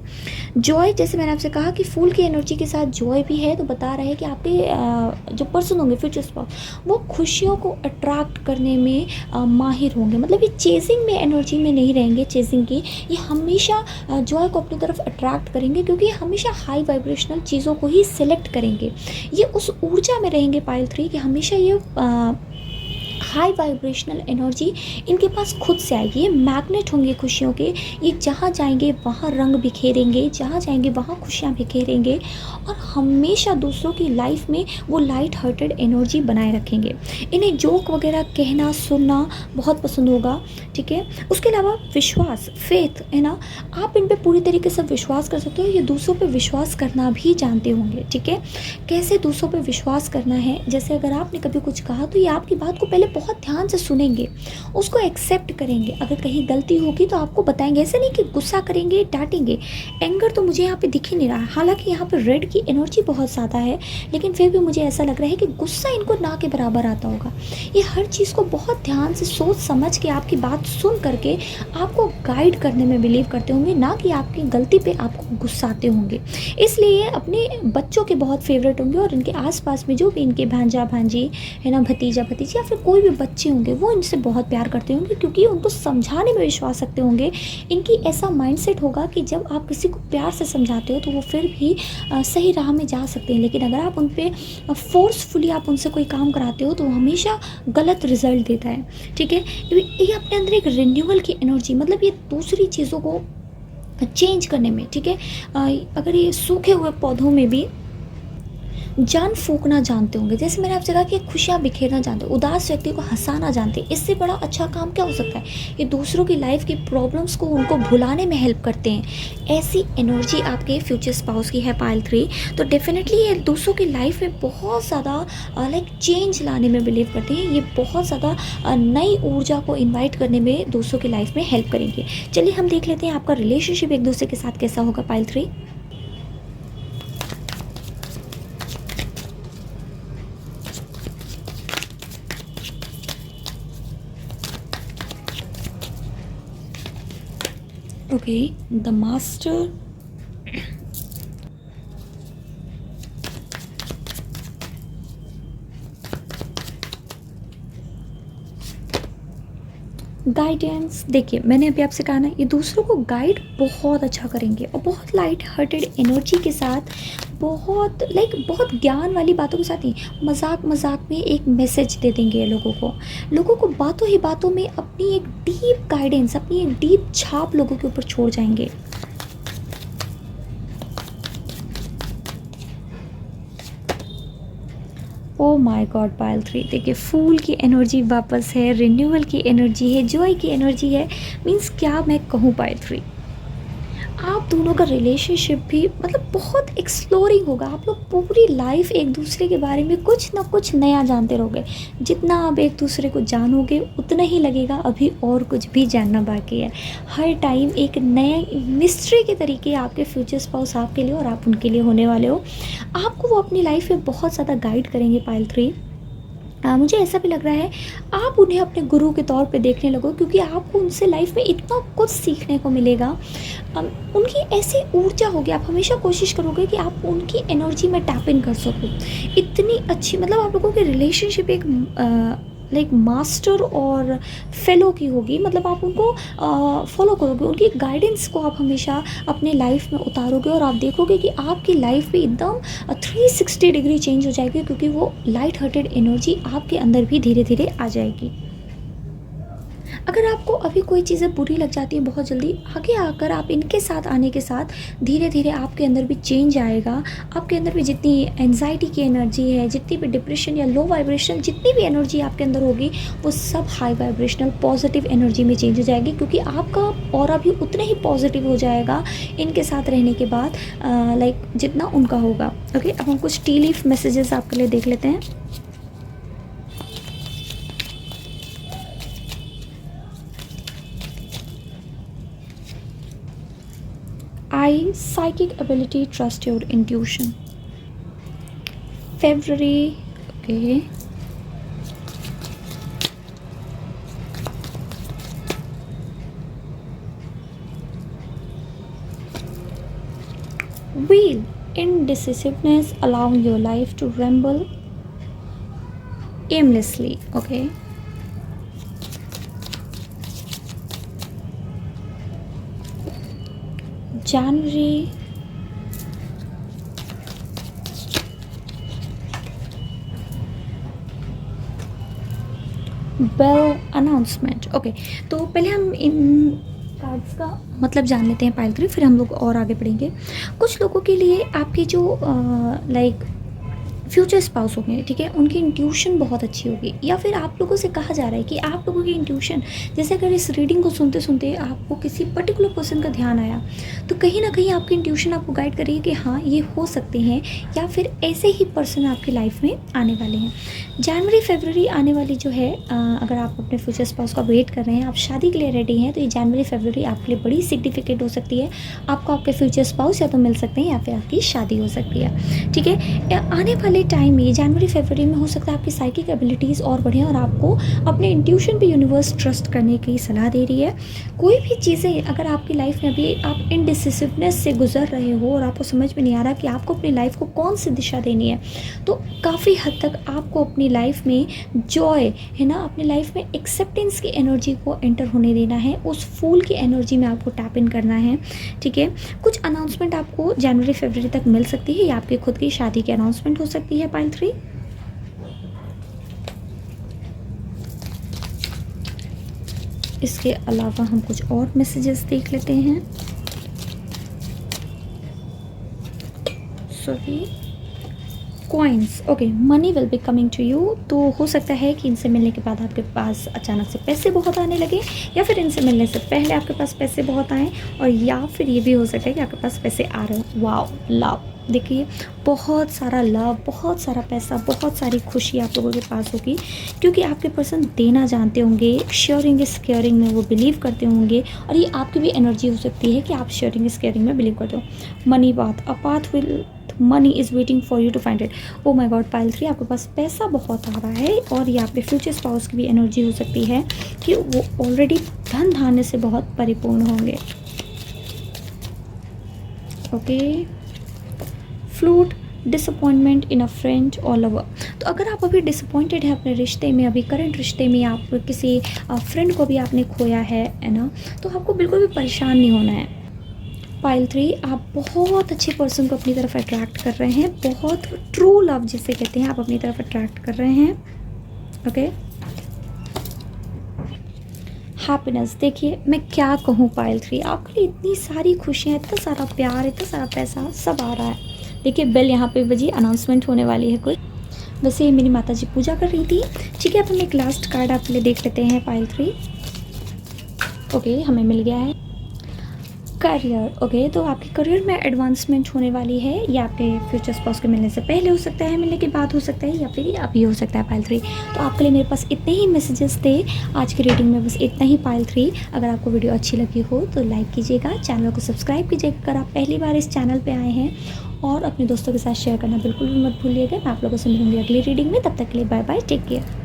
जॉय, जैसे मैंने आपसे कहा कि फूल की एनर्जी के साथ जॉय भी है, तो बता रहा है कि आपके जो पर्सन होंगे फ्यूचर स्पाउस, वो खुशियों को अट्रैक्ट करने में माहिर होंगे। मतलब ये चेजिंग में एनर्जी में नहीं रहेंगे, चेजिंग की, ये हमेशा जॉय को अपनी तरफ अट्रैक्ट करेंगे, क्योंकि ये हमेशा हाई वाइब्रेशनल चीज़ों को ही सिलेक्ट करेंगे। ये उस ऊर्जा में रहेंगे पाइल 3 कि हमेशा ये हाई वाइब्रेशनल एनर्जी इनके पास खुद से आएगी। ये मैग्नेट होंगे खुशियों के, ये जहाँ जाएंगे वहाँ रंग बिखेरेंगे, जहाँ जाएंगे वहाँ खुशियाँ बिखेरेंगे और हमेशा दूसरों की लाइफ में वो लाइट हार्टेड एनर्जी बनाए रखेंगे। इन्हें जोक वगैरह कहना सुनना बहुत पसंद होगा। ठीक है, उसके अलावा विश्वास, फेथ है ना, आप इन पर पूरी तरीके से विश्वास कर सकते हो। ये दूसरों पर विश्वास करना भी जानते होंगे। ठीक है, कैसे दूसरों पर विश्वास करना है, जैसे अगर आपने कभी कुछ कहा तो ये आपकी बात को पहले बहुत ध्यान से सुनेंगे, उसको एक्सेप्ट करेंगे, अगर कहीं गलती होगी तो आपको बताएंगे। ऐसे नहीं कि गुस्सा करेंगे, डांटेंगे। एंगर तो मुझे यहाँ पे दिख ही नहीं रहा, हालांकि यहाँ पे रेड की एनर्जी बहुत ज़्यादा है, लेकिन फिर भी मुझे ऐसा लग रहा है कि गुस्सा इनको ना के बराबर आता होगा। ये हर चीज़ को बहुत ध्यान से सोच समझ के आपकी बात सुन करके आपको गाइड करने में बिलीव करते होंगे, ना कि आपकी गलती पे आपको गुस्साते होंगे। इसलिए अपने बच्चों के बहुत फेवरेट होंगे और इनके आसपास में जो भी इनके भांजा भांजी है ना, भतीजा भतीजी या फिर कोई भी बच्चे होंगे वो इनसे बहुत प्यार करते होंगे, क्योंकि उनको समझाने में विश्वास रखते होंगे। इनकी ऐसा माइंडसेट होगा कि जब आप किसी को प्यार से समझाते हो तो वो फिर भी सही राह में जा सकते हैं, लेकिन अगर आप उन पर फोर्सफुली आप उनसे कोई काम कराते हो तो वो हमेशा गलत रिजल्ट देता है। ठीक है, ये अपने अंदर एक रिन्यूअल की एनर्जी, मतलब ये दूसरी चीज़ों को चेंज करने में, ठीक है, अगर ये सूखे हुए पौधों में भी जान फूंकना जानते होंगे। जैसे मैंने आपसे कहा कि खुशियाँ बिखेरना जानते, उदास व्यक्ति को हंसाना जानते, इससे बड़ा अच्छा काम क्या हो सकता है। ये दूसरों की लाइफ की प्रॉब्लम्स को उनको भुलाने में हेल्प करते हैं। ऐसी एनर्जी आपके फ्यूचर स्पाउस की है पाइल 3, तो डेफिनेटली ये दूसरों की लाइफ में बहुत ज़्यादा लाइक चेंज लाने में बिलीव करते हैं। ये बहुत ज़्यादा नई ऊर्जा को इन्वाइट करने में दूसरों की लाइफ में हेल्प करेंगे। चलिए हम देख लेते हैं आपका रिलेशनशिप एक दूसरे के साथ कैसा होगा pile 3। Okay, the master. Guidance, देखिए मैंने अभी आपसे कहा ना, ये दूसरों को गाइड बहुत अच्छा करेंगे और बहुत लाइट हार्टेड एनर्जी के साथ, बहुत बहुत ज्ञान वाली बातों के साथ ही मजाक मजाक में एक मैसेज दे देंगे ये लोगों को बातों ही बातों में अपनी एक डीप गाइडेंस, अपनी एक डीप छाप लोगों के ऊपर छोड़ जाएंगे। ओ माय गॉड पाइल 3, देखिए फूल की एनर्जी वापस है, रिन्यूअल की एनर्जी है, जॉय की एनर्जी है। मीन्स क्या मैं कहूँ पाइल 3, आप दोनों का रिलेशनशिप भी मतलब बहुत एक्सप्लोरिंग होगा। आप लोग पूरी लाइफ एक दूसरे के बारे में कुछ ना कुछ नया जानते रहोगे। जितना आप एक दूसरे को जानोगे उतना ही लगेगा अभी और कुछ भी जानना बाकी है। हर टाइम एक नए मिस्ट्री के तरीके आपके फ्यूचर स्पाउस आपके लिए और आप उनके लिए होने वाले हो। आपको वो अपनी लाइफ में बहुत ज़्यादा गाइड करेंगे पाइल 3। मुझे ऐसा भी लग रहा है आप उन्हें अपने गुरु के तौर पे देखने लगो, क्योंकि आपको उनसे लाइफ में इतना कुछ सीखने को मिलेगा। उनकी ऐसी ऊर्जा होगी, आप हमेशा कोशिश करोगे कि आप उनकी एनर्जी में टैप इन कर सको। इतनी अच्छी, मतलब आप लोगों की रिलेशनशिप एक लाइक मास्टर और फेलो की होगी, मतलब आप उनको फॉलो करोगे, उनकी गाइडेंस को आप हमेशा अपने लाइफ में उतारोगे और आप देखोगे कि आपकी लाइफ भी एकदम 360 डिग्री चेंज हो जाएगी, क्योंकि वो लाइट हार्टेड एनर्जी आपके अंदर भी धीरे धीरे आ जाएगी। अगर आपको अभी कोई चीज़ें बुरी लग जाती है बहुत जल्दी, आगे आकर आप इनके साथ आने के साथ धीरे धीरे आपके अंदर भी चेंज आएगा। आपके अंदर भी जितनी एनजाइटी की एनर्जी है, जितनी भी डिप्रेशन या लो वाइब्रेशन जितनी भी एनर्जी आपके अंदर होगी, वो सब हाई वाइब्रेशनल पॉजिटिव एनर्जी में चेंज हो जाएगी, क्योंकि आपका ऑरा भी उतना ही पॉजिटिव हो जाएगा इनके साथ रहने के बाद, लाइक जितना उनका होगा। ओके, अब हम कुछ टी लीफ मैसेजेस आपके लिए देख लेते हैं। I psychic ability, trust your intuition. February, okay. Wheel, indecisiveness, allowing your life to ramble aimlessly, okay. January, bell announcement. Okay, तो पहले हम इन कार्ड्स का मतलब जान लेते हैं पाइल 3, फिर हम लोग और आगे बढ़ेंगे। कुछ लोगों के लिए आपकी जो लाइक फ्यूचर स्पाउस होंगे, ठीक है, उनकी इंट्यूशन बहुत अच्छी होगी, या फिर आप लोगों से कहा जा रहा है कि आप लोगों की इंट्यूशन, जैसे अगर इस रीडिंग को सुनते सुनते आपको किसी पर्टिकुलर पर्सन का ध्यान आया, तो कहीं ना कहीं आपकी इंट्यूशन आपको गाइड करेगी कि हाँ ये हो सकते हैं, या फिर ऐसे ही पर्सन आपकी लाइफ में आने वाले हैं। जनवरी फरवरी आने वाली जो है, अगर आप अपने फ्यूचर स्पाउस का वेट कर रहे हैं, आप शादी के लिए रेडी हैं, तो ये जनवरी फरवरी आपके लिए बड़ी सिग्निफिकेंट हो सकती है। आपको आपके फ्यूचर स्पाउस या तो मिल सकते हैं या फिर आपकी शादी हो सकती है, ठीक है। आने वाले टाइम में जनवरी फरवरी में हो सकता है आपकी साइकिक एबिलिटीज़ और बढ़ें, और आपको अपने इंट्यूशन पे यूनिवर्स ट्रस्ट करने की सलाह दे रही है। कोई भी चीज़ें अगर आपकी लाइफ में अभी आप इनडिसिसिवनेस से गुजर रहे हो और आपको समझ में नहीं आ रहा कि आपको अपनी लाइफ को कौन सी दिशा देनी है, तो काफ़ी हद तक आपको अपनी लाइफ में जॉय है ना, अपनी लाइफ में एक्सेप्टेंस की एनर्जी को एंटर होने देना है, उस फूल की एनर्जी में आपको टैप इन करना है, ठीक है। कुछ अनाउंसमेंट आपको जनवरी फरवरी तक मिल सकती है, या आपकी खुद की शादी की अनाउंसमेंट हो सकती है पाइल 3। इसके अलावा हम कुछ और मैसेजेस देख लेते हैं। Sorry, coins, okay, money will be coming to you. तो हो सकता है कि इनसे मिलने के बाद आपके पास अचानक से पैसे बहुत आने लगे, या फिर इनसे मिलने से पहले आपके पास पैसे बहुत आए, और या फिर ये भी हो सकता है कि आपके पास पैसे आ रहे हो। वाओ, लव, देखिए बहुत सारा लव, बहुत सारा पैसा, बहुत सारी खुशी आप लोगों के पास होगी, क्योंकि आपके पर्सन देना जानते होंगे, शेयरिंग इज केयरिंग में वो बिलीव करते होंगे, और ये आपकी भी एनर्जी हो सकती है कि आप शेयरिंग इज केयरिंग में बिलीव करते हो। मनी बात, a path will, money is waiting for you to find it. Oh my god pile 3, आपके पास पैसा बहुत आ रहा है, और ये आपके फ्यूचर स्पाउस की भी एनर्जी हो सकती है कि वो ऑलरेडी धन धान्य से बहुत परिपूर्ण होंगे। ओके, फ्लूट, डिसअपॉइंटमेंट इन अ फ्रेंड और लवर। तो अगर आप अभी डिसअपॉइंटेड हैं अपने रिश्ते में, अभी करंट रिश्ते में, आप किसी फ्रेंड को भी आपने खोया है ना, तो आपको बिल्कुल भी परेशान नहीं होना है। पाइल 3, आप बहुत अच्छे पर्सन को अपनी तरफ अट्रैक्ट कर रहे हैं, बहुत ट्रू लव जिसे कहते हैं, आप अपनी तरफ अट्रैक्ट कर रहे हैं। ओके, हैप्पीनेस, देखिए मैं क्या कहूँ पाइल 3, आपके लिए इतनी सारी खुशियाँ, इतना सारा प्यार, इतना सारा पैसा सब आ रहा है। देखिए बेल यहाँ पे बजी, अनाउंसमेंट होने वाली है कोई। वैसे मेरी माता जी पूजा कर रही थी, ठीक है। अब हम एक लास्ट कार्ड आपके लिए देख लेते हैं पाइल 3। ओके, हमें मिल गया है करियर। ओके, तो आपके करियर में एडवांसमेंट होने वाली है, या आपके फ्यूचर स्पाउस के मिलने से पहले हो सकता है, मिलने के बाद हो सकता है, या फिर अभी हो सकता है पाइल 3। तो आपके लिए मेरे पास इतने ही मैसेजेस थे आज की रीडिंग में, बस इतना ही पाइल 3। अगर आपको वीडियो अच्छी लगी हो तो लाइक कीजिएगा, चैनल को सब्सक्राइब कीजिएगा अगर आप पहली बार इस चैनल पर आए हैं, और अपने दोस्तों के साथ शेयर करना बिल्कुल भी मत भूलिएगा। मैं आप लोगों से मिलूंगी अगली रीडिंग में, तब तक के लिए बाय बाय, टेक केयर।